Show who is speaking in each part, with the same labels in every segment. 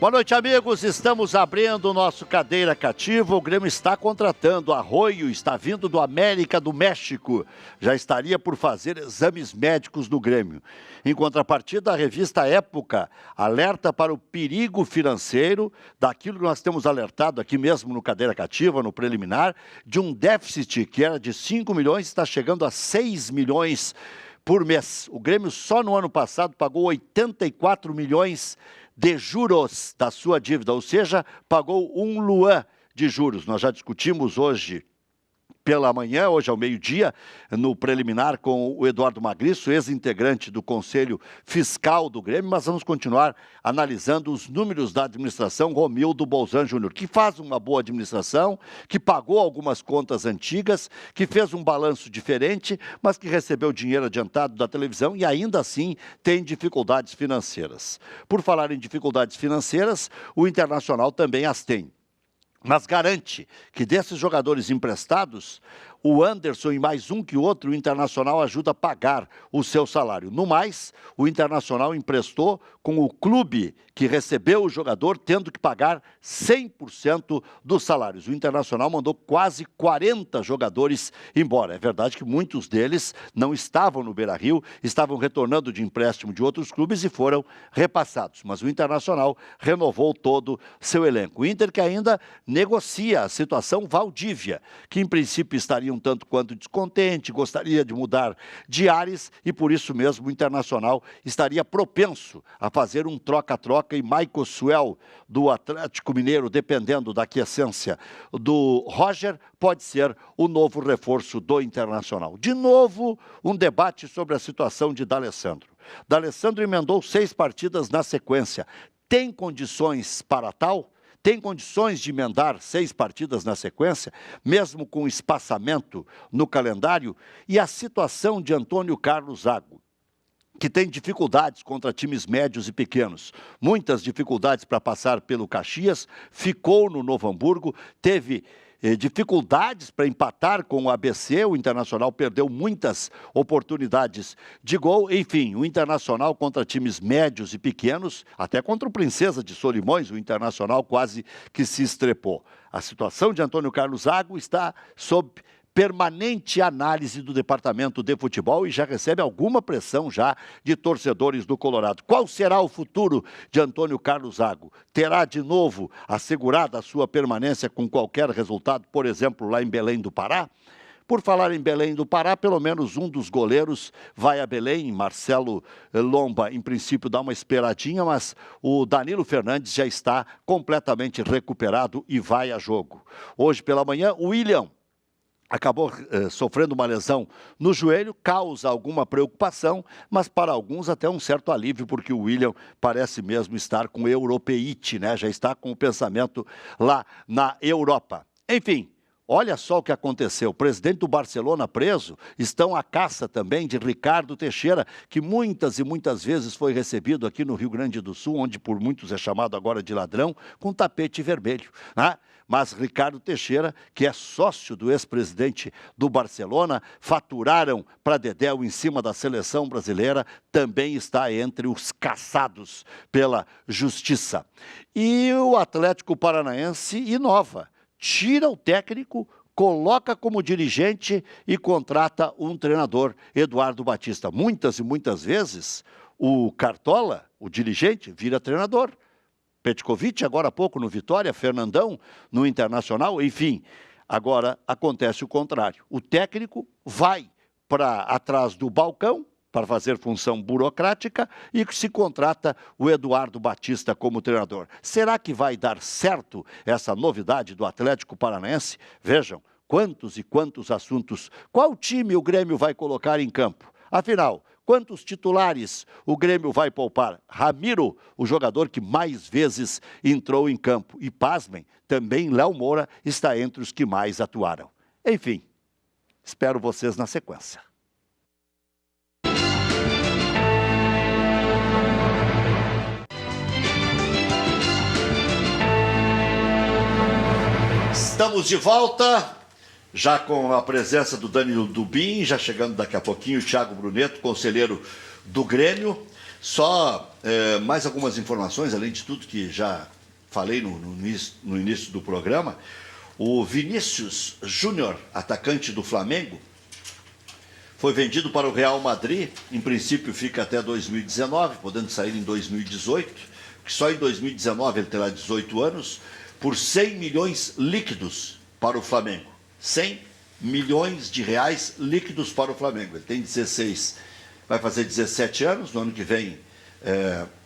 Speaker 1: Boa noite, amigos. Estamos abrindo o nosso Cadeira Cativa. O Grêmio está contratando. Arroio está vindo do América do México. Já estaria por fazer exames médicos no Grêmio. Em contrapartida, a revista Época alerta para o perigo financeiro daquilo que nós temos alertado aqui mesmo no Cadeira Cativa, no preliminar, de um déficit que era de 5 milhões, está chegando a 6 milhões por mês. O Grêmio só no ano passado pagou 84 milhões de juros da sua dívida, ou seja, pagou um luan de juros. Nós já discutimos hoje pela manhã, hoje ao meio-dia, no preliminar com o Eduardo Magriço, ex-integrante do Conselho Fiscal do Grêmio, mas vamos continuar analisando os números da administração Romildo Bolzan Júnior, que faz uma boa administração, que pagou algumas contas antigas, que fez um balanço diferente, mas que recebeu dinheiro adiantado da televisão e ainda assim tem dificuldades financeiras. Por falar em dificuldades financeiras, o Internacional também as tem. Mas garante que desses jogadores emprestados, o Anderson e mais um que outro, o Internacional ajuda a pagar o seu salário. No mais, o Internacional emprestou com o clube que recebeu o jogador, tendo que pagar 100% dos salários. O Internacional mandou quase 40 jogadores embora. É verdade que muitos deles não estavam no Beira-Rio, estavam retornando de empréstimo de outros clubes e foram repassados. Mas o Internacional renovou todo seu elenco. O Inter que ainda negocia a situação Valdívia, que em princípio estaria um tanto quanto descontente, gostaria de mudar de ares e por isso mesmo o Internacional estaria propenso a fazer um troca-troca e Michael Suel do Atlético Mineiro, dependendo da aquiescência do Roger, pode ser o novo reforço do Internacional. De novo, um debate sobre a situação de D'Alessandro. D'Alessandro emendou 6 partidas na sequência. Tem condições para tal? Tem condições de emendar 6 partidas na sequência, mesmo com espaçamento no calendário? E a situação de Antônio Carlos Zago, que tem dificuldades contra times médios e pequenos, muitas dificuldades para passar pelo Caxias, ficou no Novo Hamburgo, teve dificuldades para empatar com o ABC, o Internacional perdeu muitas oportunidades de gol, enfim, o Internacional contra times médios e pequenos, até contra o Princesa de Solimões, o Internacional quase que se estrepou. A situação de Antônio Carlos Zago está sob permanente análise do Departamento de Futebol e já recebe alguma pressão já de torcedores do Colorado. Qual será o futuro de Antônio Carlos Zago? Terá de novo assegurada a sua permanência com qualquer resultado, por exemplo, lá em Belém do Pará? Por falar em Belém do Pará, pelo menos um dos goleiros vai a Belém, Marcelo Lomba, em princípio dá uma esperadinha, mas o Danilo Fernandes já está completamente recuperado e vai a jogo. Hoje pela manhã, o William acabou sofrendo uma lesão no joelho, causa alguma preocupação, mas para alguns até um certo alívio, porque o William parece mesmo estar com europeite, né? Já está com o pensamento lá na Europa. Enfim, olha só o que aconteceu. O presidente do Barcelona preso, estão à caça também de Ricardo Teixeira, que muitas e muitas vezes foi recebido aqui no Rio Grande do Sul, onde por muitos é chamado agora de ladrão, com tapete vermelho, né? Mas Ricardo Teixeira, que é sócio do ex-presidente do Barcelona, faturaram para Dedéu em cima da seleção brasileira, também está entre os caçados pela justiça. E o Atlético Paranaense inova, tira o técnico, coloca como dirigente e contrata um treinador, Eduardo Batista. Muitas e muitas vezes o Cartola, o dirigente, vira treinador. Petkovic, agora há pouco no Vitória, Fernandão no Internacional, enfim. Agora acontece o contrário. O técnico vai para atrás do balcão para fazer função burocrática e se contrata o Eduardo Batista como treinador. Será que vai dar certo essa novidade do Atlético Paranaense? Vejam, quantos e quantos assuntos. Qual time o Grêmio vai colocar em campo? Afinal, quantos titulares o Grêmio vai poupar? Ramiro, o jogador que mais vezes entrou em campo. E, pasmem, também Léo Moura está entre os que mais atuaram. Enfim, espero vocês na sequência. Estamos de volta, já com a presença do Danilo Dubin, já chegando daqui a pouquinho o Thiago Bruneto, conselheiro do Grêmio. Só mais algumas informações, além de tudo que já falei no início do programa. O Vinícius Júnior, atacante do Flamengo, foi vendido para o Real Madrid. Em princípio fica até 2019, podendo sair em 2018, que só em 2019 ele terá 18 anos, por 100 milhões líquidos para o Flamengo. 100 milhões de reais líquidos para o Flamengo. Ele tem 16, vai fazer 17 anos, no ano que vem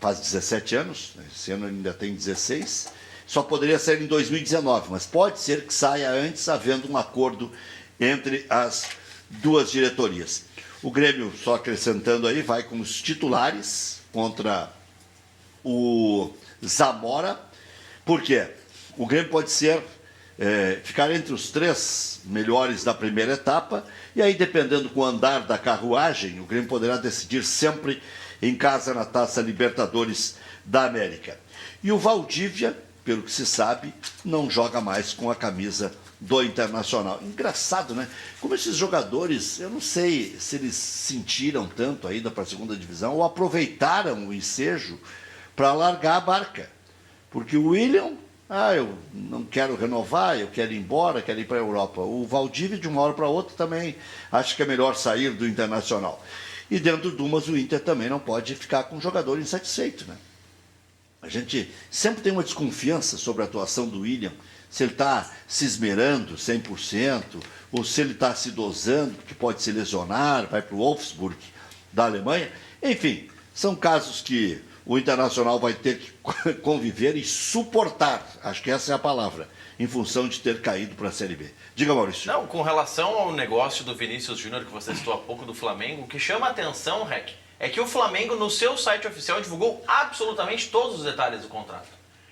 Speaker 1: faz 17 anos, esse ano ainda tem 16, só poderia sair em 2019, mas pode ser que saia antes, havendo um acordo entre as duas diretorias. O Grêmio, só acrescentando aí, vai com os titulares contra o Zamora. Por quê? O Grêmio pode ser ficar entre os 3 melhores da primeira etapa, e aí, dependendo com o andar da carruagem, o Grêmio poderá decidir sempre em casa na Taça Libertadores da América. E o Valdívia, pelo que se sabe, não joga mais com a camisa do Internacional. Engraçado, né? Como esses jogadores, eu não sei se eles sentiram tanto ainda para a segunda divisão ou aproveitaram o ensejo para largar a barca. Porque o William, eu não quero renovar, eu quero ir embora, quero ir para a Europa. O Valdívia, de uma hora para outra, também acho que é melhor sair do Internacional. E dentro de umas, o Inter também não pode ficar com um jogador insatisfeito, né? A gente sempre tem uma desconfiança sobre a atuação do William, se ele está se esmerando 100%, ou se ele está se dosando, que pode se lesionar, vai para o Wolfsburg da Alemanha. Enfim, são casos que o Internacional vai ter que conviver e suportar, acho que essa é a palavra, em função de ter caído para a Série B. Diga, Maurício.
Speaker 2: Não, com relação ao negócio do Vinícius Júnior, que você citou há pouco do Flamengo, o que chama a atenção, Rec, é que o Flamengo, no seu site oficial, divulgou absolutamente todos os detalhes do contrato.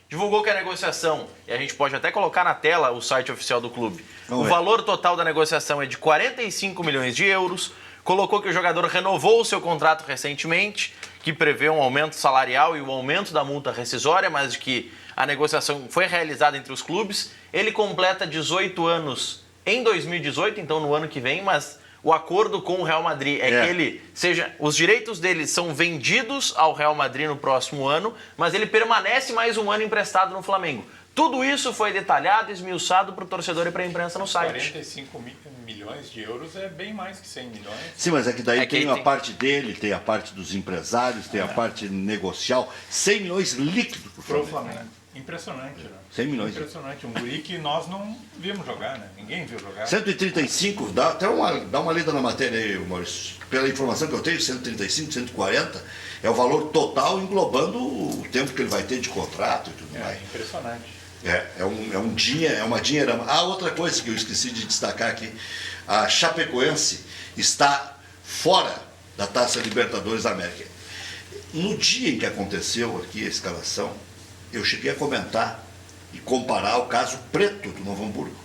Speaker 2: Divulgou que a negociação, e a gente pode até colocar na tela o site oficial do clube, o valor total da negociação é de 45 milhões de euros, colocou que o jogador renovou o seu contrato recentemente, que prevê um aumento salarial e o aumento da multa rescisória, mas de que a negociação foi realizada entre os clubes. Ele completa 18 anos em 2018, então no ano que vem, mas o acordo com o Real Madrid é que os direitos dele são vendidos ao Real Madrid no próximo ano, mas ele permanece mais um ano emprestado no Flamengo. Tudo isso foi detalhado, esmiuçado para o torcedor e para a imprensa no site.
Speaker 3: 45 milhões de euros é bem mais que 100 milhões.
Speaker 1: Sim, mas é que daí tem a parte dele, tem a parte dos empresários, tem a parte negocial. 100 milhões líquidos para o Flamengo.
Speaker 3: Impressionante, né?
Speaker 1: 100 milhões.
Speaker 3: Impressionante. Um guri que nós não vimos jogar, né? Ninguém viu jogar.
Speaker 1: 135, dá uma lida na matéria aí, Maurício. Pela informação que eu tenho, 135, 140, é o valor total englobando o tempo que ele vai ter de contrato e tudo mais.
Speaker 3: Impressionante.
Speaker 1: É uma dinheirama. Outra coisa que eu esqueci de destacar aqui, a Chapecoense está fora da Taça Libertadores da América. No dia em que aconteceu aqui a escalação, eu cheguei a comentar e comparar o caso Preto do Novo Hamburgo.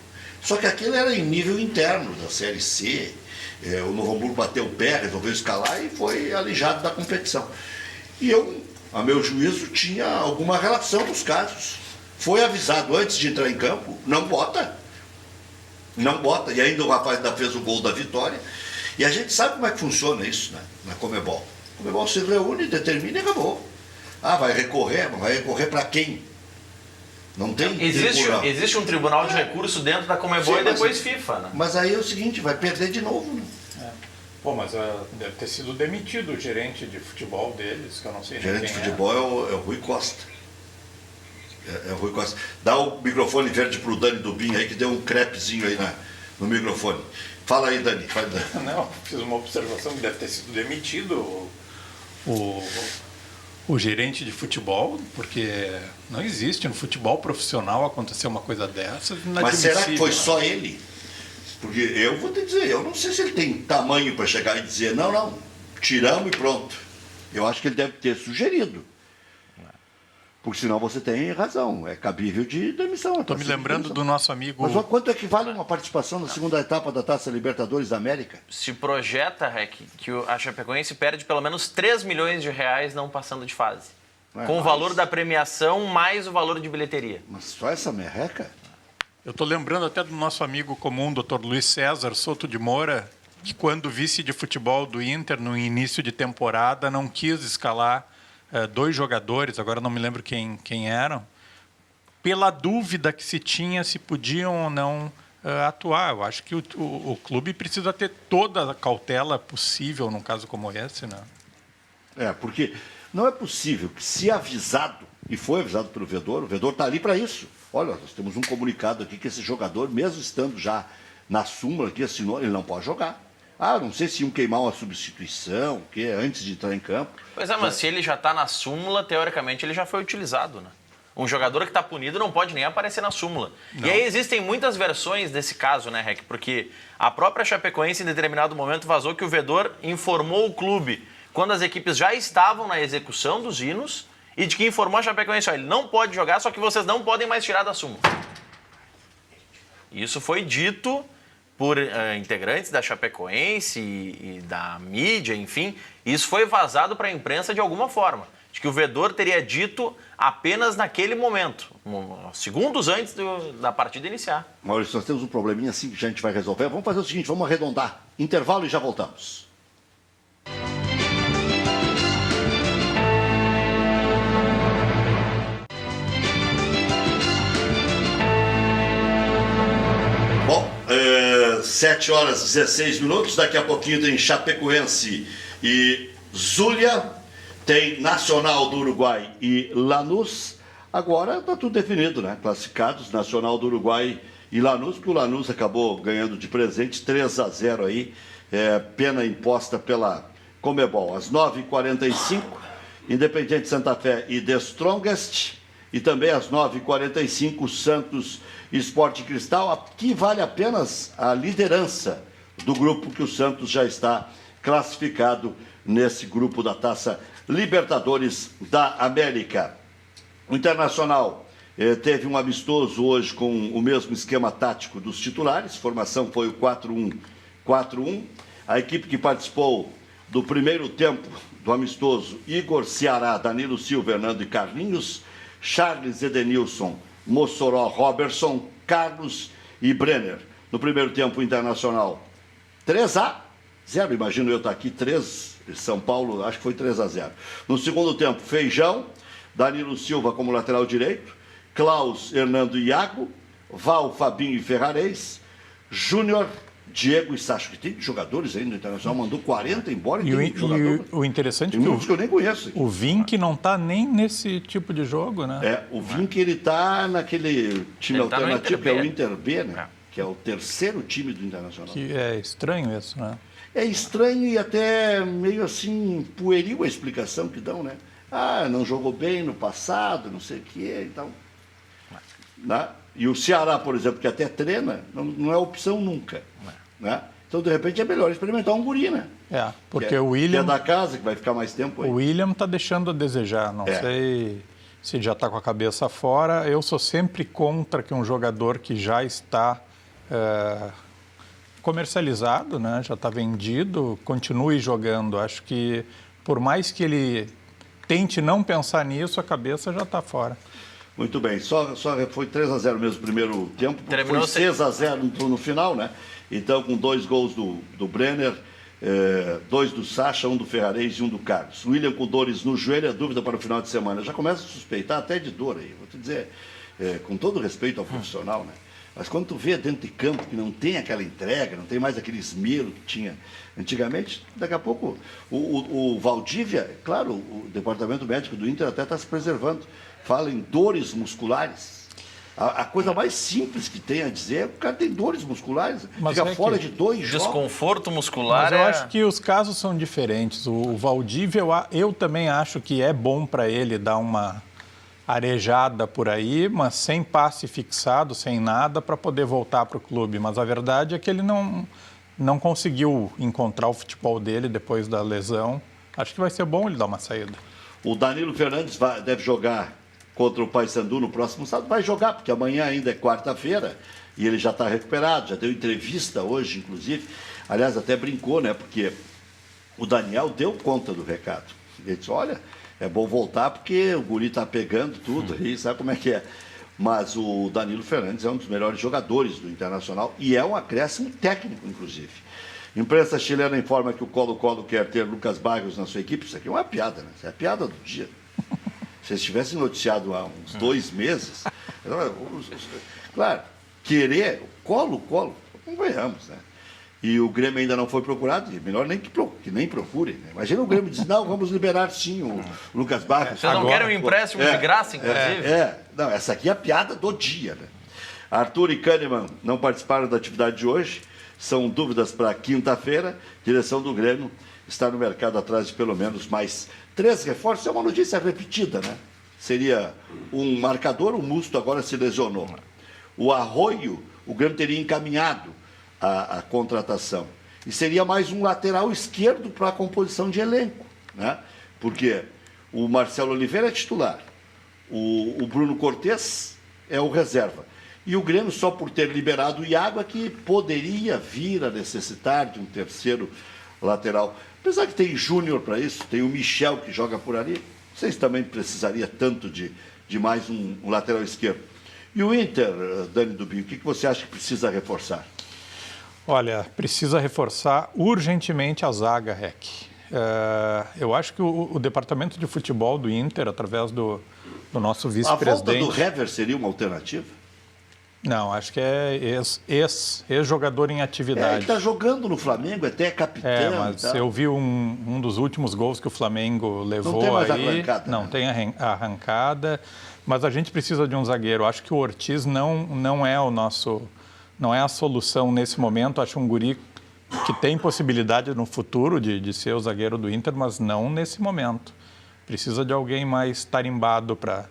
Speaker 1: Só que aquilo era em nível interno da Série C. O Novo Hamburgo bateu o pé, resolveu escalar e foi alijado da competição. E eu, a meu juízo, tinha alguma relação nos casos. Foi avisado antes de entrar em campo, não bota. Não bota. E ainda o rapaz ainda fez o gol da vitória. E a gente sabe como é que funciona isso, né, na Conmebol. A Conmebol se reúne, determina e acabou. Vai recorrer, mas vai recorrer para quem? Não tem tribunal.
Speaker 2: Existe um tribunal de recurso dentro da Conmebol e depois FIFA, né?
Speaker 1: Mas aí é o seguinte, vai perder de novo, né?
Speaker 3: Pô, mas deve ter sido demitido o gerente de futebol deles, que eu não sei nem quem é.
Speaker 1: O gerente de futebol é o Rui Costa. É o Rui Costa. Dá o microfone verde pro Dani Dubin aí, que deu um crepezinho aí no microfone. Fala aí, Dani. Fala, Dani.
Speaker 3: Não, fiz uma observação que deve ter sido demitido o gerente de futebol, porque não existe no futebol profissional acontecer uma coisa dessa.
Speaker 1: Mas será que foi só ele? Porque eu vou te dizer, eu não sei se ele tem tamanho para chegar e dizer, não, tiramos e pronto. Eu acho que ele deve ter sugerido. Porque senão você tem razão, é cabível de demissão.
Speaker 3: Estou me lembrando do nosso amigo...
Speaker 1: Mas quanto é que vale uma participação na segunda etapa da Taça Libertadores da América?
Speaker 2: Se projeta, Rec, que a Chapecoense perde pelo menos 3 milhões de reais não passando de fase. Com o valor da premiação mais o valor de bilheteria.
Speaker 1: Mas só essa merreca?
Speaker 3: Eu estou lembrando até do nosso amigo comum, Dr. Luiz César Souto de Moura, que quando o vice de futebol do Inter, no início de temporada, não quis escalar 2 jogadores, agora não me lembro quem eram, pela dúvida que se tinha se podiam ou não atuar. Eu acho que o clube precisa ter toda a cautela possível num caso como esse, né?
Speaker 1: Porque não é possível que, se avisado, e foi avisado pelo o Vedor está ali para isso. Olha, nós temos um comunicado aqui que esse jogador, mesmo estando já na súmula que assinou, ele não pode jogar. Não sei se iam queimar uma substituição, que antes de entrar em campo.
Speaker 2: Pois é, mas se ele já está na súmula, teoricamente ele já foi utilizado, né? Um jogador que está punido não pode nem aparecer na súmula. Não. E aí existem muitas versões desse caso, né, Rec? Porque a própria Chapecoense, em determinado momento, vazou que o Vedor informou o clube quando as equipes já estavam na execução dos hinos e de que informou a Chapecoense, ele não pode jogar, só que vocês não podem mais tirar da súmula. Isso foi dito por integrantes da Chapecoense e da mídia, enfim. Isso foi vazado para a imprensa de alguma forma. De que o Vedor teria dito apenas naquele momento, segundos antes da partida iniciar.
Speaker 1: Maurício, nós temos um probleminha assim que a gente vai resolver. Vamos fazer o seguinte, vamos arredondar. Intervalo e já voltamos. Bom, 7 horas e 16 minutos. Daqui a pouquinho tem Chapecoense e Zulia. Tem Nacional do Uruguai e Lanús. Agora está tudo definido, né? Classificados, Nacional do Uruguai e Lanús, porque o Lanús acabou ganhando de presente 3-0 aí, pena imposta pela Conmebol. Às 9h45, Independiente Santa Fé e The Strongest. E também às 9h45, Santos e Sport Cristal. Aqui vale apenas a liderança do grupo, que o Santos já está classificado nesse grupo da Taça Libertadores da América. O Internacional teve um amistoso hoje com o mesmo esquema tático dos titulares. Formação foi o 4-1-4-1. A equipe que participou do primeiro tempo do amistoso: Igor, Ceará, Danilo Silva, Fernando e Carlinhos, Charles, Edenilson, Mossoró, Robertson, Carlos e Brenner. No primeiro tempo, o Internacional 3-0. Imagino eu estar aqui, 3, São Paulo, acho que foi 3-0. No segundo tempo, Feijão, Danilo Silva como lateral direito, Klaus, Hernando e Iago, Val, Fabinho e Ferrarez, Júnior, Diego e Sacho, que tem jogadores aí no Internacional, mandou 40 embora e tem jogador.
Speaker 3: O interessante
Speaker 1: é que eu nem conheço.
Speaker 3: O Vink não está nem nesse tipo de jogo, né?
Speaker 1: O Vink ele está naquele time
Speaker 2: ele
Speaker 1: alternativo,
Speaker 2: tá
Speaker 1: que é o Inter B, né? Que é o terceiro time do Internacional.
Speaker 3: Que é estranho isso, né?
Speaker 1: É estranho e até meio assim pueril a explicação que dão, né? Não jogou bem no passado, não sei o que, então. Né? E o Ceará, por exemplo, que até treina, não é opção nunca. Né? Então, de repente, é melhor experimentar um guri, né?
Speaker 3: Porque o William...
Speaker 1: Que é da casa, que vai ficar mais tempo aí.
Speaker 3: O William está deixando a desejar, não sei se já está com a cabeça fora. Eu sou sempre contra que um jogador que já está comercializado, né? Já está vendido, continue jogando. Acho que, por mais que ele tente não pensar nisso, a cabeça já está fora.
Speaker 1: Muito bem, só foi 3-0 mesmo o primeiro tempo,
Speaker 2: terminou
Speaker 1: foi 6-0 no final, né? Então, com 2 gols do Brenner, 2 do Sacha, 1 do Ferrarez e 1 do Carlos. William com dores no joelho, a dúvida para o final de semana. Já começa a suspeitar até de dor aí, vou te dizer, com todo respeito ao profissional, né? Mas quando tu vê dentro de campo que não tem aquela entrega, não tem mais aquele esmero que tinha antigamente, daqui a pouco o Valdívia, claro, o departamento médico do Inter até está se preservando, fala em dores musculares. A coisa mais simples que tem a dizer é que o cara tem dores musculares,
Speaker 3: mas
Speaker 1: fica fora de 2 jogos.
Speaker 2: Desconforto muscular.
Speaker 3: Mas eu acho que os casos são diferentes. O Valdívia, eu também acho que é bom para ele dar uma arejada por aí, mas sem passe fixado, sem nada, para poder voltar para o clube. Mas a verdade é que ele não conseguiu encontrar o futebol dele depois da lesão. Acho que vai ser bom ele dar uma saída.
Speaker 1: O Danilo Fernandes deve jogar contra o Paysandu no próximo sábado. Vai jogar, porque amanhã ainda é quarta-feira e ele já está recuperado, já deu entrevista hoje, inclusive. Aliás, até brincou, né? Porque o Daniel deu conta do recado. Ele disse, olha, é bom voltar porque o guri está pegando tudo aí, sabe como é que é. Mas o Danilo Fernandes é um dos melhores jogadores do Internacional e é um acréscimo técnico, inclusive. Imprensa chilena informa que o Colo-Colo quer ter Lucas Barrios na sua equipe. Isso aqui é uma piada, né? Isso é a piada do dia. Se eles tivessem noticiado há uns 2 meses... Claro, querer... Colo-Colo, não ganhamos, né? E o Grêmio ainda não foi procurado, melhor nem que nem procure. Né? Imagina o Grêmio dizer, não, vamos liberar sim o Lucas Barrios.
Speaker 2: Vocês não querem um empréstimo de graça, inclusive?
Speaker 1: Não, essa aqui é a piada do dia. Né? Arthur e Kahneman não participaram da atividade de hoje, são dúvidas para quinta-feira. Direção do Grêmio está no mercado atrás de pelo menos mais 3 reforços. É uma notícia repetida, né? Seria um marcador, o Musto agora se lesionou. O Arroio, o Grêmio teria encaminhado a contratação. E seria mais um lateral esquerdo para a composição de elenco, né? Porque o Marcelo Oliveira é titular, o Bruno Cortes é o reserva. E o Grêmio, só por ter liberado o Iago, é que poderia vir a necessitar de um terceiro lateral. Apesar que tem Júnior para isso, tem o Michel que joga por ali, vocês também precisariam tanto de mais um lateral esquerdo. E o Inter, Dani Dubinho, o que você acha que precisa reforçar?
Speaker 3: Olha, precisa reforçar urgentemente a zaga, Rec. Eu acho que o departamento de futebol do Inter, através do nosso vice-presidente...
Speaker 1: A volta do Hever seria uma alternativa?
Speaker 3: Não, acho que é ex-jogador em atividade.
Speaker 1: Ele está jogando no Flamengo, até é capitão.
Speaker 3: Mas eu vi um dos últimos gols que o Flamengo levou.
Speaker 1: Não tem mais
Speaker 3: aí,
Speaker 1: arrancada.
Speaker 3: Não, tem arrancada, mas a gente precisa de um zagueiro. Acho que o Ortiz não é o nosso... Não é a solução nesse momento. Acho um guri que tem possibilidade no futuro de ser o zagueiro do Inter, mas não nesse momento. Precisa de alguém mais tarimbado para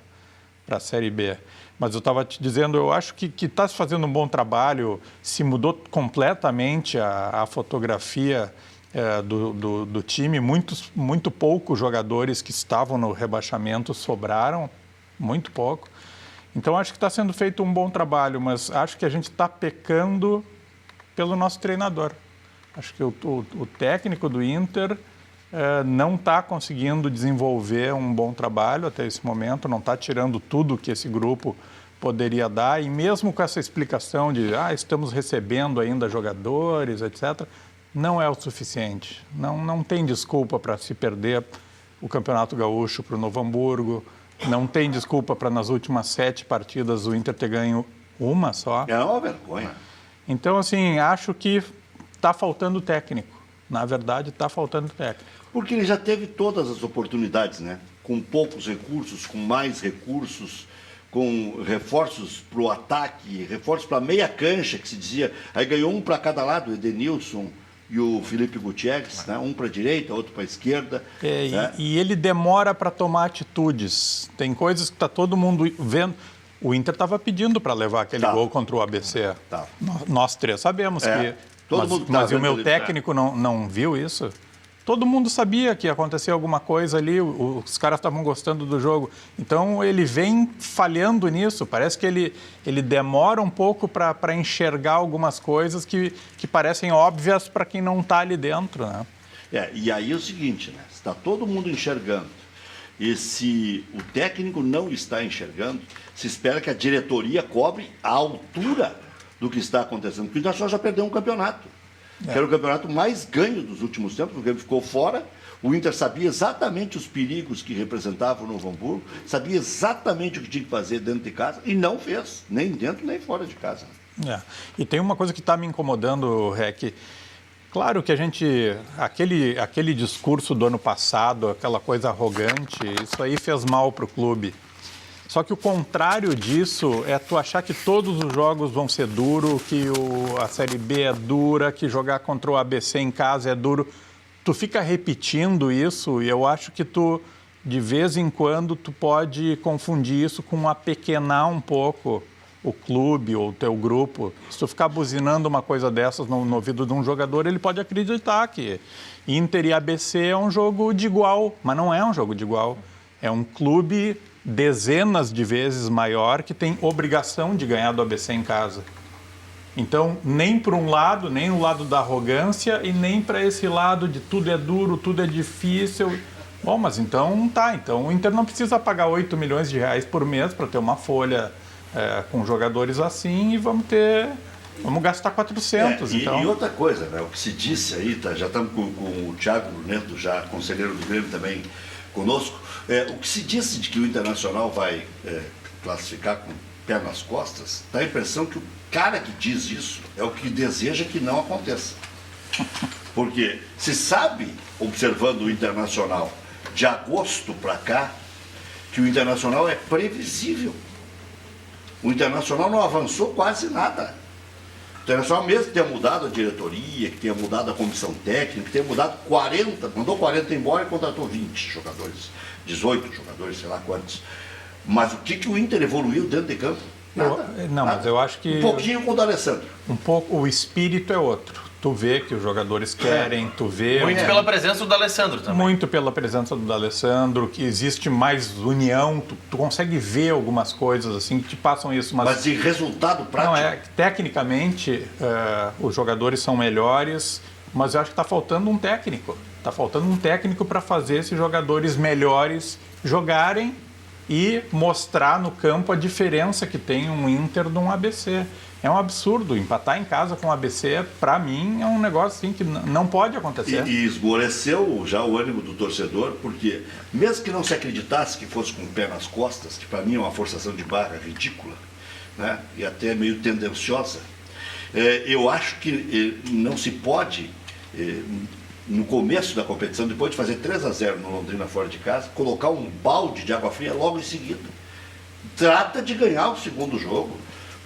Speaker 3: a Série B. Mas eu estava te dizendo, eu acho que está se fazendo um bom trabalho, se mudou completamente a fotografia do time. Muito poucos jogadores que estavam no rebaixamento sobraram, muito pouco. Então, acho que está sendo feito um bom trabalho, mas acho que a gente está pecando pelo nosso treinador. Acho que o técnico do Inter não está conseguindo desenvolver um bom trabalho até esse momento, não está tirando tudo que esse grupo poderia dar, e mesmo com essa explicação de estamos recebendo ainda jogadores, etc., não é o suficiente. Não tem desculpa para se perder o Campeonato Gaúcho para o Novo Hamburgo. Não tem desculpa para nas últimas 7 partidas o Inter ter ganho uma só.
Speaker 1: É uma vergonha.
Speaker 3: Então, assim, acho que está faltando técnico. Na verdade, está faltando técnico.
Speaker 1: Porque ele já teve todas as oportunidades, né? Com poucos recursos, com mais recursos, com reforços para o ataque, reforços para a meia cancha, que se dizia. Aí ganhou um para cada lado, o Edenilson e o Felipe Gutierrez, né? Um para a direita, outro para a esquerda.
Speaker 3: Né? E ele demora para tomar atitudes. Tem coisas que está todo mundo vendo. O Inter estava pedindo para levar aquele gol contra o ABC. Nós 3 sabemos que... Mas o meu técnico não viu isso? Todo mundo sabia que ia acontecer alguma coisa ali, os caras estavam gostando do jogo. Então, ele vem falhando nisso. Parece que ele demora um pouco para enxergar algumas coisas que parecem óbvias para quem não está ali dentro, né?
Speaker 1: E aí é o seguinte, né? Está todo mundo enxergando. E se o técnico não está enxergando, se espera que a diretoria cobre a altura do que está acontecendo. Porque o Internacional já perdeu um campeonato. Que era o campeonato mais ganho dos últimos tempos, o Grêmio ficou fora. O Inter sabia exatamente os perigos que representava o Novo Hamburgo, sabia exatamente o que tinha que fazer dentro de casa e não fez, nem dentro nem fora de casa.
Speaker 3: E tem uma coisa que está me incomodando, Rec. Claro que aquele discurso do ano passado, aquela coisa arrogante, isso aí fez mal para o clube. Só que o contrário disso é tu achar que todos os jogos vão ser duros, que a Série B é dura, que jogar contra o ABC em casa é duro. Tu fica repetindo isso e eu acho que tu, de vez em quando, tu pode confundir isso com apequenar um pouco o clube ou o teu grupo. Se tu ficar buzinando uma coisa dessas no ouvido de um jogador, ele pode acreditar que Inter e ABC é um jogo de igual, mas não é um jogo de igual. É um clube dezenas de vezes maior que tem obrigação de ganhar do ABC em casa. Então, nem para um lado, nem o lado da arrogância e nem para esse lado de tudo é duro, tudo é difícil. Bom, mas então então o Inter não precisa pagar 8 milhões de reais por mês para ter uma folha com jogadores assim e vamos ter Vamos gastar 400, então.
Speaker 1: E outra coisa, né? O que se disse aí, já estamos com o Thiago Neto, já conselheiro do Grêmio também conosco, o que se disse de que o Internacional vai classificar com o pé nas costas, dá a impressão que o cara que diz isso é o que deseja que não aconteça. Porque se sabe, observando o Internacional de agosto para cá, que o Internacional é previsível. O Internacional não avançou quase nada. O Internacional, mesmo que tenha mudado a diretoria, que tenha mudado a comissão técnica, que tenha mudado 40, mandou 40 embora e contratou 20 jogadores, 18 jogadores, sei lá quantos. Mas o que o Inter evoluiu dentro de campo? Nada. Nada.
Speaker 3: Mas eu acho que...
Speaker 1: Um pouquinho com o D'Alessandro.
Speaker 3: Um pouco, o espírito é outro. Tu vê que os jogadores querem, tu vê...
Speaker 2: Muito pela presença do D'Alessandro também.
Speaker 3: Muito pela presença do D'Alessandro, que existe mais união, tu consegue ver algumas coisas assim que te passam isso.
Speaker 1: Mas de resultado prático?
Speaker 3: Não, tecnicamente, os jogadores são melhores, mas eu acho que está faltando um técnico. Está faltando um técnico para fazer esses jogadores melhores jogarem e mostrar no campo a diferença que tem um Inter de um ABC. É um absurdo. Empatar em casa com o ABC, para mim, é um negócio assim que não pode acontecer.
Speaker 1: E esmoreceu já o ânimo do torcedor, porque mesmo que não se acreditasse que fosse com o pé nas costas, que para mim é uma forçação de barra ridícula, né, e até meio tendenciosa, eu acho que não se pode, no começo da competição, depois de fazer 3-0 no Londrina fora de casa, colocar um balde de água fria logo em seguida. Trata de ganhar o segundo jogo.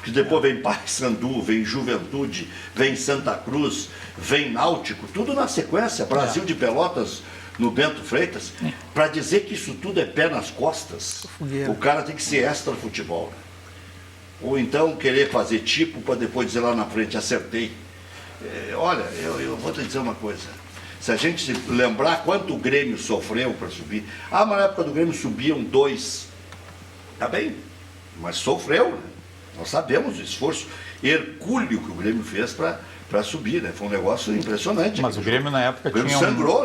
Speaker 1: Que depois vem Paysandu, vem Juventude, vem Santa Cruz, vem Náutico, tudo na sequência, Brasil de Pelotas no Bento Freitas, para dizer que isso tudo é pé nas costas, o cara tem que ser extra futebol. Ou então querer fazer tipo para depois dizer lá na frente, acertei. Olha, eu vou te dizer uma coisa, se a gente lembrar quanto o Grêmio sofreu para subir, mas na época do Grêmio subiam 2, tá bem, mas sofreu, né? Nós sabemos o esforço hercúleo que o Grêmio fez para subir, né? Foi um negócio impressionante.
Speaker 3: Mas o Grêmio na época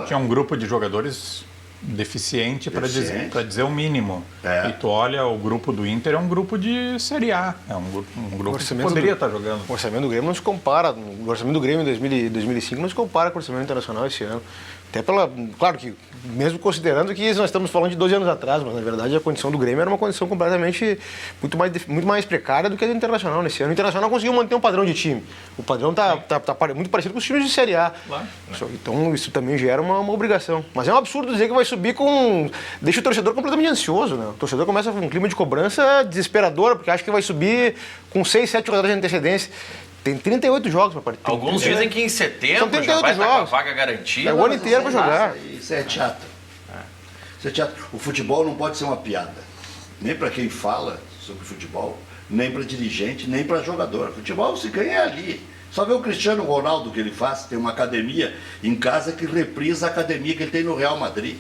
Speaker 3: tinha um grupo de jogadores deficiente para dizer o mínimo. E tu olha, o grupo do Inter é um grupo de Série A. É um grupo que poderia estar jogando.
Speaker 4: O orçamento do Grêmio não se compara. O orçamento do Grêmio em 2005 não se compara com o orçamento internacional esse ano. Até claro que, mesmo considerando que nós estamos falando de 12 anos atrás, mas na verdade a condição do Grêmio era uma condição completamente muito mais precária do que a do Internacional nesse ano. O Internacional conseguiu manter um padrão de time. O padrão tá muito parecido com os times de Série A. Claro. Então isso também gera uma obrigação. Mas é um absurdo dizer que vai subir com... Deixa o torcedor completamente ansioso, né? O torcedor começa com um clima de cobrança desesperador, porque acha que vai subir com 6, 7 jogadores de antecedência. Tem 38 jogos para participar.
Speaker 2: Alguns dizem que em setembro já vai estar com a vaga garantida.
Speaker 4: É o ano inteiro para jogar.
Speaker 1: Isso é teatro. Isso é teatro. O futebol não pode ser uma piada. Nem para quem fala sobre futebol, nem para dirigente, nem para jogador. Futebol se ganha ali. Só vê o Cristiano Ronaldo que ele faz, tem uma academia em casa que reprisa a academia que ele tem no Real Madrid.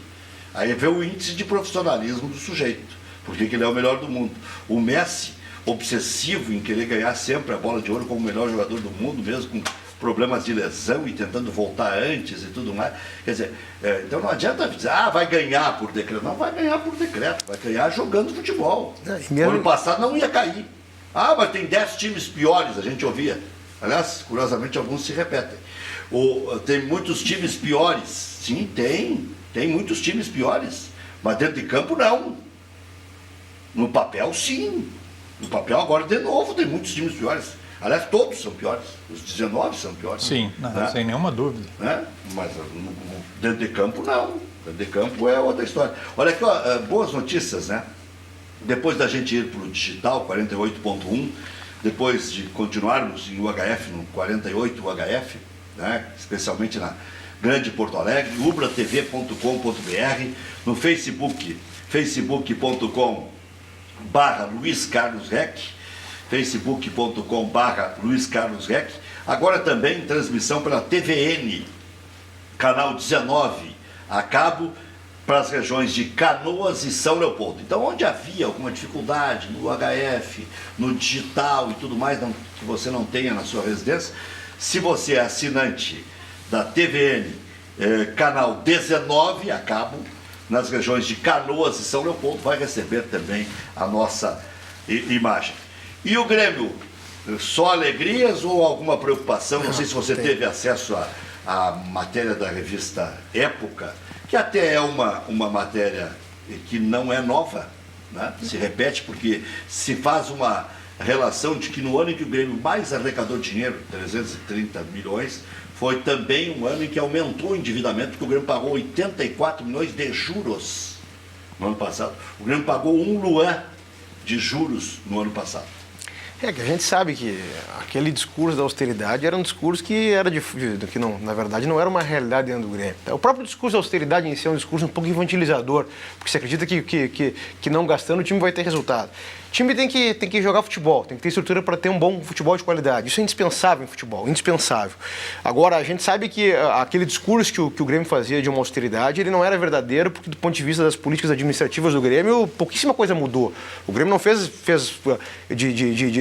Speaker 1: Aí vê o índice de profissionalismo do sujeito, porque ele é o melhor do mundo. O Messi, obsessivo em querer ganhar sempre a bola de ouro como o melhor jogador do mundo, mesmo com problemas de lesão e tentando voltar antes e tudo mais. Quer dizer, então não adianta dizer, vai ganhar por decreto. Não vai ganhar por decreto, vai ganhar jogando futebol. Ano passado não ia cair. Mas tem 10 times piores, a gente ouvia. Aliás, curiosamente, alguns se repetem. Tem muitos times piores. Sim, tem muitos times piores. Mas dentro de campo, não. No papel, sim. No papel, agora, de novo, tem muitos times piores. Aliás, todos são piores. Os 19 são piores.
Speaker 3: Sim, sem nenhuma dúvida.
Speaker 1: Mas dentro de campo, não. Dentro de campo é outra história. Olha aqui, boas notícias, né? Depois da gente ir para o digital, 48.1, depois de continuarmos em UHF, no 48 UHF, né? Especialmente na Grande Porto Alegre, ubratv.com.br, no Facebook, facebook.com/Luiz Carlos Rec, facebook.com/Luiz Carlos Rec. Agora também transmissão pela TVN, canal 19, a cabo, para as regiões de Canoas e São Leopoldo. Então, onde havia alguma dificuldade no HF, no digital e tudo mais, que você não tenha na sua residência, se você é assinante da TVN, canal 19, a cabo, nas regiões de Canoas e São Leopoldo, vai receber também a nossa imagem. E o Grêmio Só alegrias ou alguma preocupação? Não sei se você teve acesso à matéria da revista Época, que até é uma matéria que não é nova, né? Se repete porque se faz uma relação de que no ano em que o Grêmio mais arrecadou dinheiro, 330 milhões, foi também um ano em que aumentou o endividamento, porque o Grêmio pagou 84 milhões de juros no ano passado. O Grêmio pagou 1 luan de juros no ano passado.
Speaker 4: É que a gente sabe que aquele discurso da austeridade era um discurso que era que não, na verdade não era uma realidade dentro do Grêmio. O próprio discurso da austeridade em si é um discurso um pouco infantilizador, porque você acredita que não gastando o time vai ter resultado. O time tem que jogar futebol, tem que ter estrutura para ter um bom futebol de qualidade. Isso é indispensável em futebol, indispensável. Agora, a gente sabe que aquele discurso que o Grêmio fazia de uma austeridade, ele não era verdadeiro, porque do ponto de vista das políticas administrativas do Grêmio, pouquíssima coisa mudou. O Grêmio não fez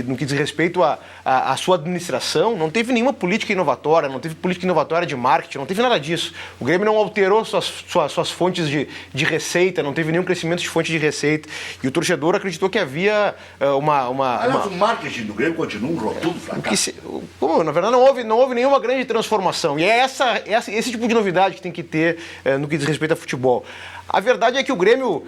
Speaker 4: no que diz respeito à sua administração, não teve nenhuma política inovatória, não teve política inovatória de marketing, não teve nada disso. O Grêmio não alterou suas fontes de receita, não teve nenhum crescimento de fonte de receita. E o torcedor acreditou que havia
Speaker 1: Aliás, o marketing do Grêmio continua um rotundo fracasso.
Speaker 4: Na verdade, não houve nenhuma grande transformação. E é esse tipo de novidade que tem que ter no que diz respeito a futebol. A verdade é que o Grêmio,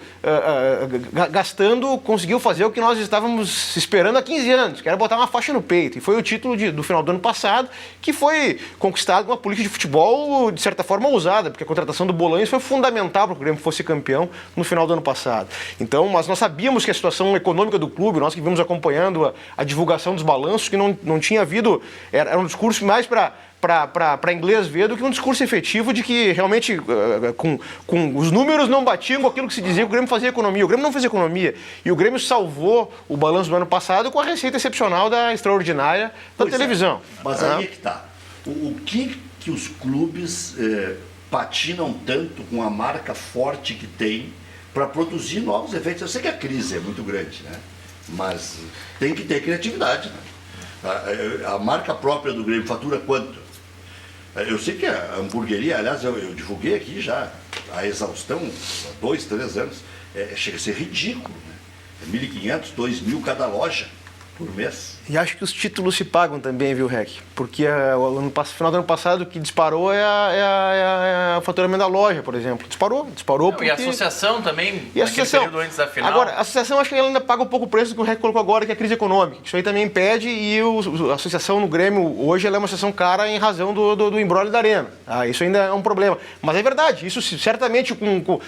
Speaker 4: gastando, conseguiu fazer o que nós estávamos esperando há 15 anos, que era botar uma faixa no peito. E foi o título do final do ano passado, que foi conquistado com uma política de futebol, de certa forma, ousada, porque a contratação do Bolanhos foi fundamental para que o Grêmio fosse campeão no final do ano passado. Então, mas nós sabíamos que a situação econômica do clube, nós que vimos acompanhando a divulgação dos balanços, que não tinha havido, era um discurso mais para inglês ver do que um discurso efetivo de que realmente com os números não batiam com aquilo que se dizia que o Grêmio fazia economia. O Grêmio não fez economia. E o Grêmio salvou o balanço do ano passado com a receita excepcional da extraordinária da televisão.
Speaker 1: Mas aí é que está. O que os clubes patinam tanto com a marca forte que tem para produzir novos efeitos? Eu sei que a crise é muito grande, né? Mas tem que ter criatividade, né? A marca própria do Grêmio fatura quanto? Eu sei que a hamburgueria, aliás, eu divulguei aqui já a exaustão, há 2, 3 anos, chega a ser ridículo, né? 1.500, 2.000 cada loja por mês.
Speaker 4: E acho que os títulos se pagam também, viu, Rec? Porque no final do ano passado o que disparou é o faturamento da loja, por exemplo. Disparou porque...
Speaker 2: E a associação também,
Speaker 4: e a associação,
Speaker 2: período antes da final.
Speaker 4: Agora, a associação acho que ela ainda paga um pouco o preço que o Rec colocou agora, que é a crise econômica. Isso aí também impede e a associação no Grêmio hoje ela é uma associação cara em razão do imbróglio da Arena. Isso ainda é um problema. Mas é verdade, isso certamente,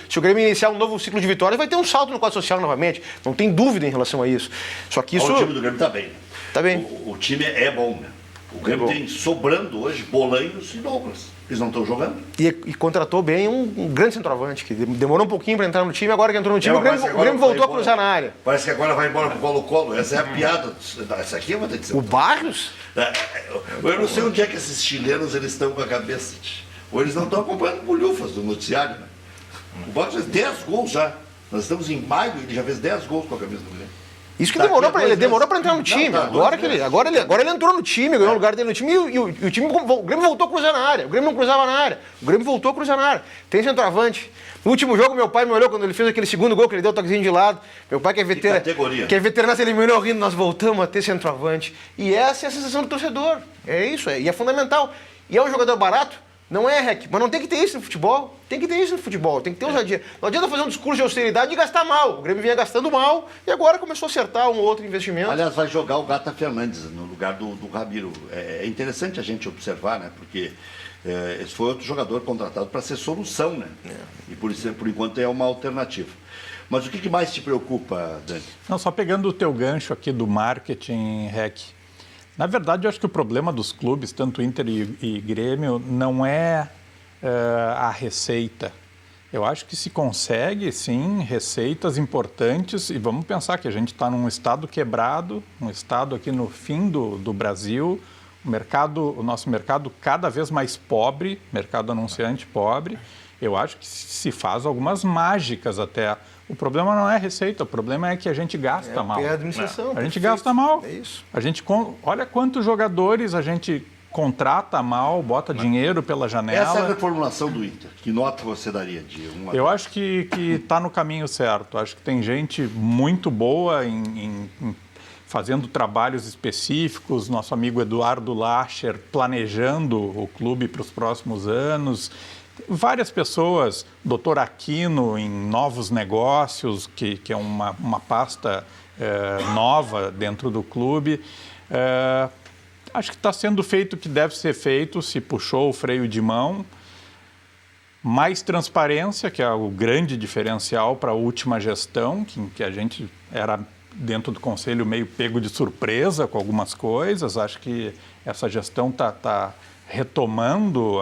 Speaker 4: se o Grêmio iniciar um novo ciclo de vitórias, vai ter um salto no quadro social novamente. Não tem dúvida em relação a isso. Só que isso...
Speaker 1: O time do Grêmio está bem.
Speaker 4: Tá bem.
Speaker 1: O time é bom, né? O Grêmio tem sobrando hoje Bolanhos e Douglas. Eles não estão jogando.
Speaker 4: E contratou bem um grande centroavante, que demorou um pouquinho para entrar no time, agora que entrou no time, o Grêmio voltou a cruzar na área.
Speaker 1: Parece que agora vai embora pro Colo-Colo. Essa é a piada. Essa aqui eu vou ter que dizer.
Speaker 4: O Barrios?
Speaker 1: Eu não sei onde é que esses chilenos eles estão com a cabeça. Ou eles não estão acompanhando bolhufas do noticiário, né? O Barrios fez 10 gols já. Nós estamos em maio e ele já fez 10 gols com a camisa do Grêmio.
Speaker 4: Isso que demorou para entrar no time. Agora ele entrou no time, ganhou o lugar dele no time e o Grêmio voltou a cruzar na área. O Grêmio não cruzava na área. O Grêmio voltou a cruzar na área. Tem centroavante. No último jogo, meu pai me olhou quando ele fez aquele segundo gol, que ele deu o toquezinho de lado. Meu pai, que é veterano, ele me olhou rindo, nós voltamos a ter centroavante. E essa é a sensação do torcedor. É isso, e é fundamental. E é um jogador barato? Não é, Rec, mas não tem que ter isso no futebol. Tem que ter isso no futebol, tem que ter ousadia. Não adianta fazer um discurso de austeridade e gastar mal. O Grêmio vinha gastando mal e agora começou a acertar um outro investimento.
Speaker 1: Aliás, vai jogar o Gata Fernandes no lugar do Ramiro. É interessante a gente observar, né? Porque esse foi outro jogador contratado para ser solução, né? E por enquanto é uma alternativa. Mas o que mais te preocupa, Dani?
Speaker 3: Não, só pegando o teu gancho aqui do marketing, Rec. Na verdade, eu acho que o problema dos clubes, tanto Inter e Grêmio, não é a receita. Eu acho que se consegue, sim, receitas importantes, e vamos pensar que a gente está num estado quebrado, um estado aqui no fim do Brasil, o nosso mercado cada vez mais pobre, mercado anunciante pobre. Eu acho que se faz algumas mágicas até. O problema não é a receita, o problema é que a gente gasta mal.
Speaker 4: É a administração.
Speaker 3: A gente gasta mal.
Speaker 4: É isso.
Speaker 3: Olha quantos jogadores a gente contrata mal, bota dinheiro pela janela.
Speaker 1: Essa é a reformulação do Inter. Que nota você daria de 1 a 10?
Speaker 3: Eu acho que está no caminho certo. Acho que tem gente muito boa em fazendo trabalhos específicos, nosso amigo Eduardo Lacher planejando o clube para os próximos anos, várias pessoas, Dr. Aquino em novos negócios, que é uma pasta nova dentro do clube. Acho que está sendo feito o que deve ser feito, se puxou o freio de mão. Mais transparência, que é o grande diferencial para a última gestão, que a gente era dentro do conselho meio pego de surpresa com algumas coisas. Acho que essa gestão está retomando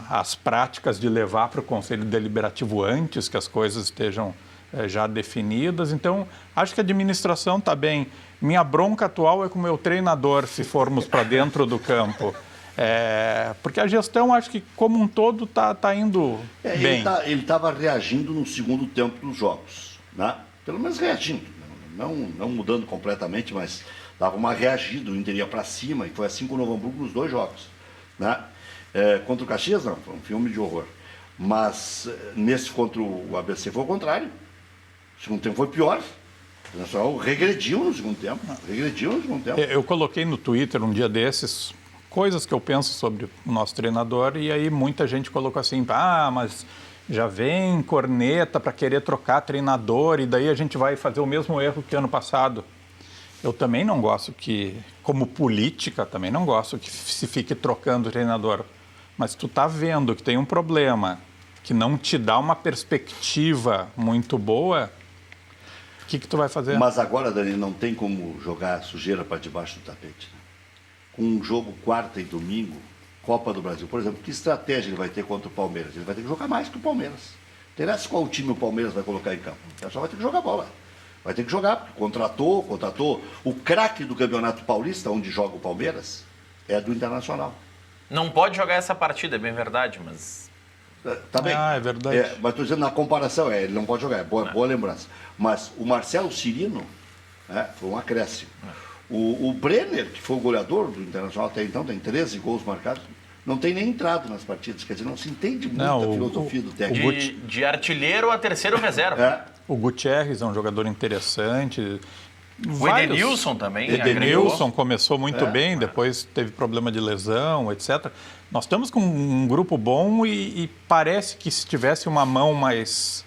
Speaker 3: as práticas de levar para o conselho deliberativo antes que as coisas estejam já definidas. Então, acho que a administração está bem. Minha bronca atual é com o meu treinador, se formos para dentro do campo. Porque a gestão, acho que como um todo, está indo bem.
Speaker 1: Ele estava reagindo no segundo tempo dos jogos, né? Pelo menos reagindo, não mudando completamente, mas dava uma reagida, o Inter ia para cima, e foi assim com o Novo Hamburgo nos 2 jogos, né? Contra o Caxias, não, foi um filme de horror. Mas nesse contra o ABC foi o contrário. O segundo tempo foi pior. O Nacional regrediu no segundo tempo.
Speaker 3: Eu coloquei no Twitter um dia desses coisas que eu penso sobre o nosso treinador, e aí muita gente colocou assim, mas já vem corneta para querer trocar treinador, e daí a gente vai fazer o mesmo erro que ano passado. Eu também não gosto que, como política, também não gosto que se fique trocando treinador. Mas tu tá vendo que tem um problema, que não te dá uma perspectiva muito boa, o que tu vai fazer?
Speaker 1: Mas agora, Dani, não tem como jogar sujeira para debaixo do tapete, né? Com um jogo quarta e domingo, Copa do Brasil, por exemplo, que estratégia ele vai ter contra o Palmeiras? Ele vai ter que jogar mais que o Palmeiras. Interessa qual time o Palmeiras vai colocar em campo. Ele só vai ter que jogar bola. Vai ter que jogar, porque contratou. O craque do Campeonato Paulista, onde joga o Palmeiras, é do Internacional.
Speaker 2: Não pode jogar essa partida, é bem verdade, mas...
Speaker 1: Tá bem.
Speaker 3: É verdade.
Speaker 1: Mas estou dizendo, na comparação, ele não pode jogar, boa lembrança. Mas o Marcelo Cirino foi um acréscimo. O Brenner, que foi o goleador do Internacional até então, tem 13 gols marcados, não tem nem entrado nas partidas, quer dizer, não se entende muito a filosofia do técnico.
Speaker 2: De artilheiro a terceiro reserva.
Speaker 3: O Gutierrez é um jogador interessante.
Speaker 2: O Edenilson também.
Speaker 3: Edenilson começou muito bem, depois teve problema de lesão, etc. Nós estamos com um grupo bom e parece que se tivesse uma mão mais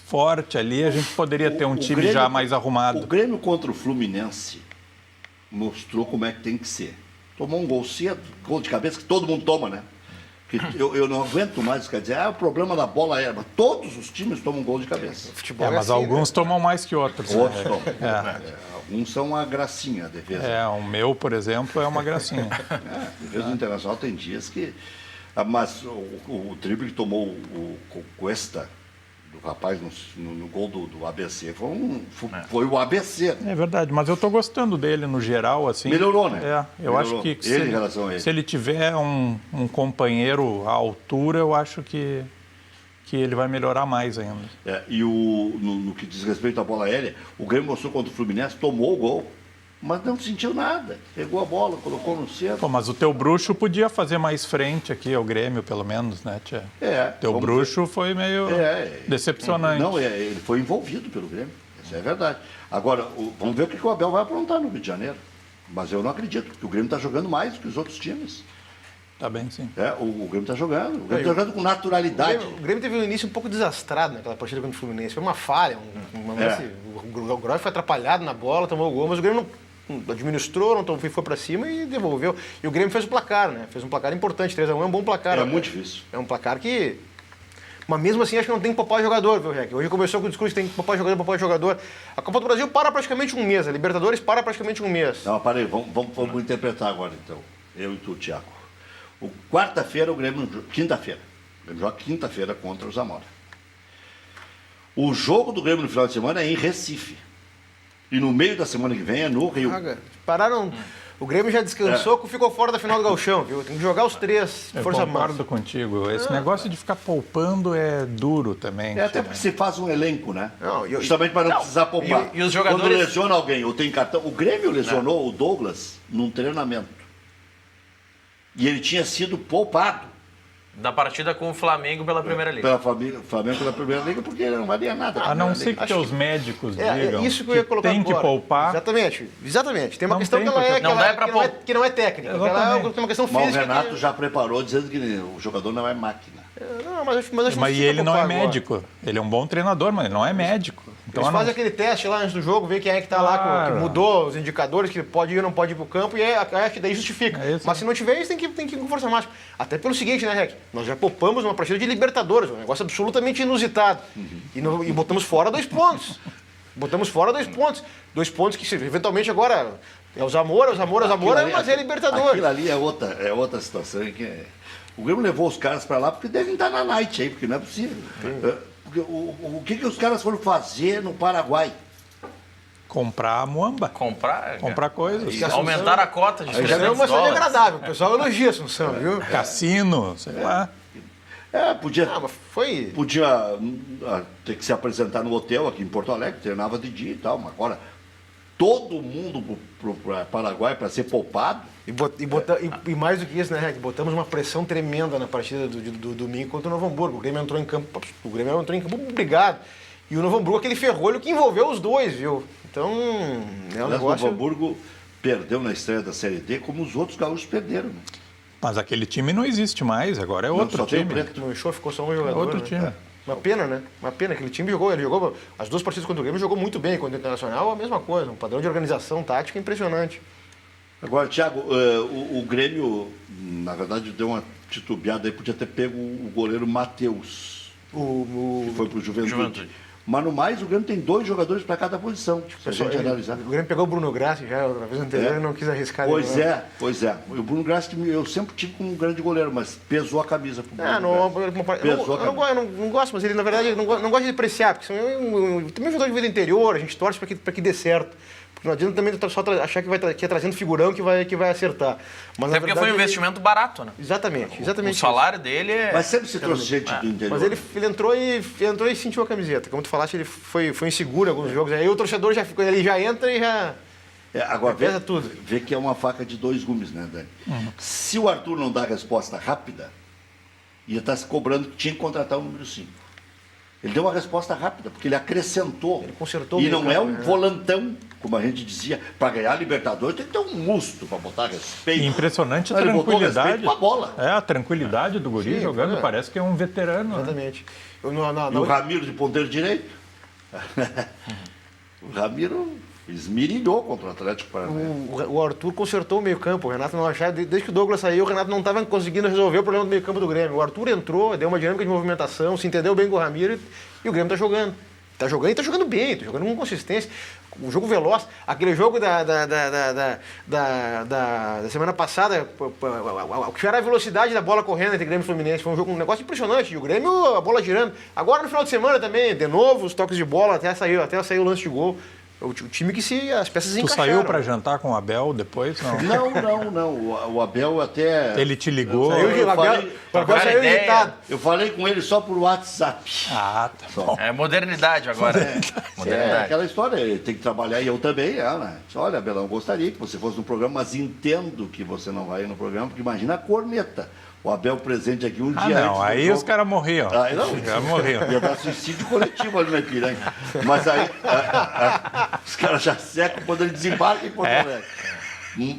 Speaker 3: forte ali, a gente poderia ter um time Grêmio, já mais arrumado.
Speaker 1: O Grêmio contra o Fluminense mostrou como é que tem que ser. Tomou um gol cedo, gol de cabeça, que todo mundo toma, né? Que eu não aguento mais, quer dizer, o problema da bola aérea. Todos os times tomam um gol de cabeça.
Speaker 3: Mas assim, alguns tomam mais que outros.
Speaker 1: Outros tomam. Alguns são uma gracinha, a defesa.
Speaker 3: O meu, por exemplo, é uma gracinha.
Speaker 1: A defesa do Internacional tem dias que... Mas o drible que tomou o Cuesta, do rapaz no gol do ABC, foi o ABC.
Speaker 3: É verdade, mas eu estou gostando dele no geral, assim.
Speaker 1: Melhorou, né?
Speaker 3: Eu acho que se ele tiver um companheiro à altura, eu acho que ele vai melhorar mais ainda.
Speaker 1: E no que diz respeito à bola aérea, o Grêmio mostrou contra o Fluminense, tomou o gol, mas não sentiu nada. Pegou a bola, colocou no centro.
Speaker 3: Mas o teu bruxo podia fazer mais frente aqui ao Grêmio, pelo menos, né, Tia? Teu bruxo foi meio decepcionante.
Speaker 1: Não, ele foi envolvido pelo Grêmio, isso é verdade. Agora, vamos ver o que o Abel vai aprontar no Rio de Janeiro. Mas eu não acredito, porque o Grêmio está jogando mais do que os outros times.
Speaker 3: Tá bem, sim.
Speaker 1: O Grêmio está jogando. O Grêmio está jogando com naturalidade.
Speaker 4: O Grêmio teve um início um pouco desastrado naquela partida contra o Fluminense. Foi uma falha. O Groy foi atrapalhado na bola, tomou o gol, mas o Grêmio não administrou, não foi para cima e devolveu. E o Grêmio fez o placar, né? Fez um placar importante. 3-1 é um bom placar.
Speaker 1: É muito difícil.
Speaker 4: É um placar que... Mas mesmo assim, acho que não tem que poupar jogador, viu, Rec? Hoje começou com o discurso que tem que poupar jogador. A Copa do Brasil para praticamente um mês. A Libertadores para praticamente um mês.
Speaker 1: Não, parei. Vamos interpretar agora, então. Eu e tu, Thiago. Quarta-feira o Grêmio... Quinta-feira. O Grêmio joga quinta-feira contra o Zamora. O jogo do Grêmio no final de semana é em Recife. E no meio da semana que vem é no Rio.
Speaker 4: Pararam... O Grêmio já descansou, ficou fora da final do Gauchão, viu? Tem que jogar os 3, força máxima.
Speaker 3: Eu concordo contigo. Esse negócio de ficar poupando é duro também.
Speaker 1: Até porque você faz um elenco, né? Justamente para não precisar poupar.
Speaker 2: E os jogadores...
Speaker 1: Quando lesiona alguém ou tem cartão... O Grêmio lesionou o Douglas num treinamento. E ele tinha sido poupado.
Speaker 2: Da partida com o Flamengo pela Primeira Liga.
Speaker 1: Pela Flamengo pela Primeira Liga, porque não valia nada.
Speaker 3: A não ser que os médicos digam
Speaker 4: isso que eu ia colocar
Speaker 3: tem
Speaker 4: agora.
Speaker 3: que poupar.
Speaker 4: Exatamente. Tem uma
Speaker 3: Não
Speaker 4: questão
Speaker 3: tem
Speaker 4: que ela
Speaker 3: porque-
Speaker 4: é,
Speaker 2: Não dá pra
Speaker 4: que não é técnica. Ela
Speaker 3: Exatamente.
Speaker 4: tem uma questão
Speaker 1: Mas o
Speaker 4: física.
Speaker 1: Renato já preparou dizendo que o jogador não é máquina.
Speaker 4: Não, mas acho que
Speaker 3: Mas
Speaker 4: precisa
Speaker 3: ele não é
Speaker 4: poupar agora.
Speaker 3: médico. Ele é um bom treinador, mas ele não é médico. Então,
Speaker 4: Eles
Speaker 3: não-
Speaker 4: fazem aquele teste lá antes do jogo, ver quem é que tá lá,
Speaker 3: Claro.
Speaker 4: que mudou os indicadores, que pode ir ou não pode ir pro campo, e acho que daí justifica.
Speaker 3: É isso.
Speaker 4: Mas se não tiver isso, tem que ir com força máxima. Até pelo seguinte, né, Rec? Nós já poupamos uma partida de Libertadores, um negócio absolutamente inusitado. E botamos fora 2 pontos. Botamos fora 2 pontos. 2 pontos que, eventualmente, agora é o Zamora, mas é Libertadores.
Speaker 1: Aquilo ali é outra situação que é... O Grêmio levou os caras para lá porque devem estar na night aí, porque não é possível. Porque o que os caras foram fazer no Paraguai?
Speaker 3: comprar a muamba.
Speaker 2: Comprar
Speaker 3: Coisas.
Speaker 4: Isso.
Speaker 2: aumentar a cota de
Speaker 4: Já é uma cidade
Speaker 2: dólares.
Speaker 4: agradável. O pessoal elogia a Assunção, viu?
Speaker 3: Cassino, sei lá.
Speaker 1: Podia
Speaker 4: Ah, mas foi...
Speaker 1: ter que se apresentar no hotel aqui em Porto Alegre, treinava de dia e tal, mas agora todo mundo para Paraguai para ser poupado.
Speaker 4: E mais do que isso, né, Rec? Botamos uma pressão tremenda na partida do domingo contra o Novo Hamburgo. O Grêmio entrou em campo obrigado. E o Novo Hamburgo, aquele ferrolho que envolveu os dois, viu? Então, é um
Speaker 1: O
Speaker 4: negócio...
Speaker 1: Novo Hamburgo perdeu na estreia da Série D, como os outros gaúchos perderam. Né?
Speaker 3: Mas aquele time não existe mais, agora é
Speaker 1: Não,
Speaker 3: outro
Speaker 1: só tem o
Speaker 3: time.
Speaker 1: Preto.
Speaker 4: No show ficou só um jogador.
Speaker 3: Outro
Speaker 4: né?
Speaker 3: time.
Speaker 4: Uma pena, né? Uma pena. Aquele time ele jogou as 2 partidas contra o Grêmio, jogou muito bem. Contra o Internacional, a mesma coisa. Um padrão de organização tática impressionante.
Speaker 1: Agora, Thiago, o Grêmio, na verdade, deu uma titubeada aí, podia ter pego o goleiro Matheus, que foi pro Juventude. Mas no mais, o Grêmio tem 2 jogadores para cada posição, se a gente analisar.
Speaker 4: O Grêmio pegou o Bruno Grassi já, outra vez anterior, e não quis arriscar.
Speaker 1: Pois é. O Bruno Grassi, eu sempre tive como um grande goleiro, mas pesou a camisa pro Bruno Grassi.
Speaker 4: Eu não gosto, mas ele, na verdade, não gosta de depreciar, porque também é jogador de vida interior, a gente torce para que dê certo. Porque não adianta também só achar que é trazendo figurão que vai acertar. Mas,
Speaker 2: Até porque foi um investimento barato, né?
Speaker 4: Exatamente
Speaker 2: O salário dele é...
Speaker 1: Mas sempre se trouxe gente do interior.
Speaker 4: Mas ele entrou e sentiu a camiseta. Como tu falaste, ele foi inseguro em alguns jogos. Aí o torcedor ele já entra e já...
Speaker 1: Agora,
Speaker 4: pesa tudo.
Speaker 1: Vê que é uma faca de 2 gumes, né, Dani? Se o Arthur não dá resposta rápida, ia estar se cobrando que tinha que contratar o número 5. Ele deu uma resposta rápida, porque ele acrescentou.
Speaker 4: Ele consertou
Speaker 1: e
Speaker 4: o
Speaker 1: não
Speaker 4: meio
Speaker 1: é
Speaker 4: campo,
Speaker 1: um
Speaker 4: né?
Speaker 1: volantão, como a gente dizia. Para ganhar a Libertadores tem que ter um musto para botar respeito.
Speaker 3: Impressionante a
Speaker 1: Ele botou
Speaker 3: tranquilidade.
Speaker 1: respeito com a bola.
Speaker 3: É, a tranquilidade do guri
Speaker 4: Sim,
Speaker 3: jogando,
Speaker 4: é.
Speaker 3: parece que é um veterano. Né?
Speaker 4: Exatamente.
Speaker 1: E o Ramiro de ponteiro direito. O Ramiro esmirilhou contra o Atlético Paranaense.
Speaker 4: O Arthur consertou o meio-campo. O Renato não achava. Desde que o Douglas saiu, o Renato não estava conseguindo resolver o problema do meio-campo do Grêmio. O Arthur entrou, deu uma dinâmica de movimentação, se entendeu bem com o Ramiro e o Grêmio está jogando. Está jogando e está jogando bem, está jogando com consistência. O jogo veloz, aquele jogo da semana passada, o que era a velocidade da bola correndo entre Grêmio e Fluminense, foi um negócio impressionante. E o Grêmio, a bola girando. Agora no final de semana também, de novo, os toques de bola, até sair o lance de gol. O time que as peças
Speaker 3: Tu
Speaker 4: encaixaram.
Speaker 3: saiu para jantar com o Abel depois? Não.
Speaker 1: Não. O Abel até...
Speaker 3: Ele te ligou?
Speaker 1: Eu
Speaker 4: O Abel saiu
Speaker 2: ideia.
Speaker 4: irritado.
Speaker 1: Eu falei com ele só por WhatsApp.
Speaker 3: Ah, tá bom.
Speaker 2: É modernidade agora.
Speaker 1: É
Speaker 2: Modernidade.
Speaker 1: aquela história, ele tem que trabalhar e eu também, né? Olha, Abelão, gostaria que você fosse no programa, mas entendo que você não vai ir no programa, porque imagina a corneta. O Abel presente aqui um dia antes
Speaker 3: Não,
Speaker 1: do
Speaker 3: aí
Speaker 1: jogo.
Speaker 3: os caras morriam.
Speaker 1: Não,
Speaker 3: Os caras morriam.
Speaker 1: ia dar suicídio coletivo ali na Ipiranga. Mas aí os caras já secam quando ele desembarca em Porto Alegre.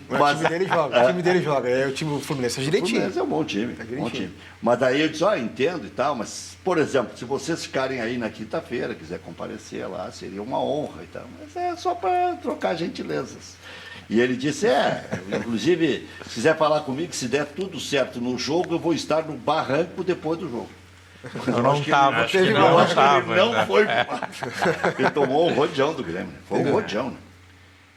Speaker 4: Mas o time dele joga. É o time Fluminense é
Speaker 1: O
Speaker 4: direitinho.
Speaker 1: Fluminense é um bom time, bom time. Mas daí eu disse, entendo e tal, mas, por exemplo, se vocês ficarem aí na quinta-feira, quiser comparecer lá, seria uma honra e tal. Mas é só para trocar gentilezas. E ele disse, inclusive, se quiser falar comigo, se der tudo certo no jogo, eu vou estar no barranco depois do jogo.
Speaker 3: Eu não estava.
Speaker 1: Ele não foi. Ele tomou um rodeão do Grêmio. Foi um rodeão, né?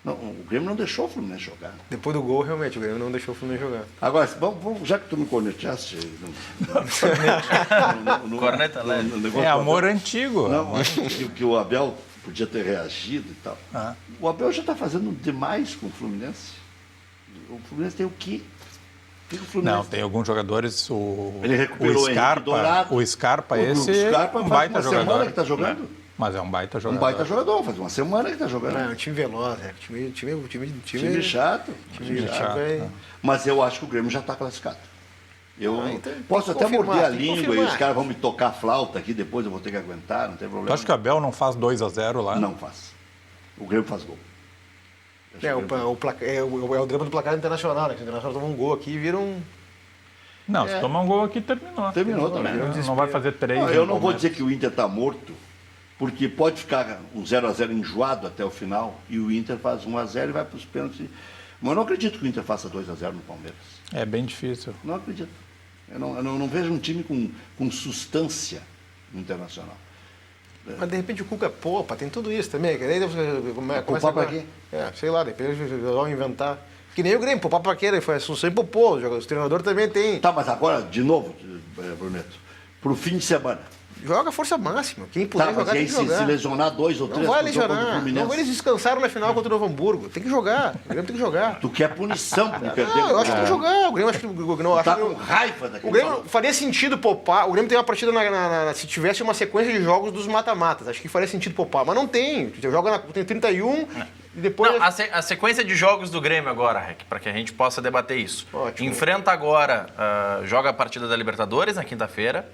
Speaker 1: Não, o Grêmio não deixou o Fluminense jogar.
Speaker 4: Depois do gol, realmente, o Grêmio não deixou o Fluminense jogar.
Speaker 1: Agora, vamos, já que tu me corneteaste...
Speaker 2: Corneta leve.
Speaker 3: É amor antigo.
Speaker 1: Não, acho que o Abel podia ter reagido e tal. O Abel já está fazendo demais com o Fluminense. O Fluminense tem o quê? O Fluminense
Speaker 3: Não, tem alguns jogadores,
Speaker 1: Ele recuperou
Speaker 3: o Scarpa,
Speaker 1: o
Speaker 3: esse
Speaker 1: Scarpa
Speaker 3: é um
Speaker 1: faz
Speaker 3: baita
Speaker 1: uma semana
Speaker 3: jogador.
Speaker 1: que está jogando.
Speaker 3: Mas é um baita jogador.
Speaker 1: Um baita jogador, faz uma semana que está jogando.
Speaker 4: É um time veloz,
Speaker 1: Time chato.
Speaker 4: time
Speaker 3: chato,
Speaker 4: vai-
Speaker 3: né?
Speaker 1: Mas eu acho que o Grêmio já está classificado. Eu posso até morder a língua e os caras vão me tocar a flauta aqui, depois eu vou ter que aguentar, não tem problema.
Speaker 3: Tu acha que o Abel não faz 2-0 lá?
Speaker 1: Não faz. O Grêmio faz gol.
Speaker 4: É o drama do placar internacional, né? Que o Internacional toma um gol aqui e vira um...
Speaker 3: Não, se tomar um gol aqui, terminou.
Speaker 1: Terminou também.
Speaker 3: Não vai fazer 3.
Speaker 1: Eu não vou dizer que o Inter está morto, porque pode ficar um 0-0 enjoado até o final e o Inter faz 1-0 e vai para os pênaltis. Mas eu não acredito que o Inter faça 2-0 no Palmeiras.
Speaker 3: É bem difícil.
Speaker 1: Não acredito. Eu não vejo um time com substância no Internacional.
Speaker 4: Mas de repente o Cuca poupa, tem tudo isso também. Que daí
Speaker 1: Poupar pra quê?
Speaker 4: Sei lá, de repente eles vão inventar. Que nem o Grêmio, poupar pra quê? Ele foi Assunção e poupou. Os treinadores também tem.
Speaker 1: Tá, mas agora, de novo, Bruneto, pro fim de semana.
Speaker 4: Joga força máxima. Quem puder jogar,
Speaker 1: mas
Speaker 4: tem
Speaker 1: aí
Speaker 4: que jogar.
Speaker 1: se lesionar 2 ou 3
Speaker 4: não vai
Speaker 1: pro jogo contra o
Speaker 4: lesionar.
Speaker 1: Fluminense.
Speaker 4: Não, eles descansaram na final contra o Novo Hamburgo. Tem que jogar. O Grêmio tem que jogar.
Speaker 1: Tu quer punição por perder?
Speaker 4: Não, eu acho que tem que jogar. O Grêmio acho que não
Speaker 1: Tá com raiva daquele
Speaker 4: O Grêmio
Speaker 1: jogo.
Speaker 4: faria sentido poupar. O Grêmio tem uma partida se tivesse uma sequência de jogos dos mata-matas. Acho que faria sentido poupar. Mas não tem. Tem 31 e depois.
Speaker 2: Não, a sequência de jogos do Grêmio agora, Rec, para que a gente possa debater isso.
Speaker 4: Ótimo.
Speaker 2: Enfrenta agora, joga a partida da Libertadores na quinta-feira.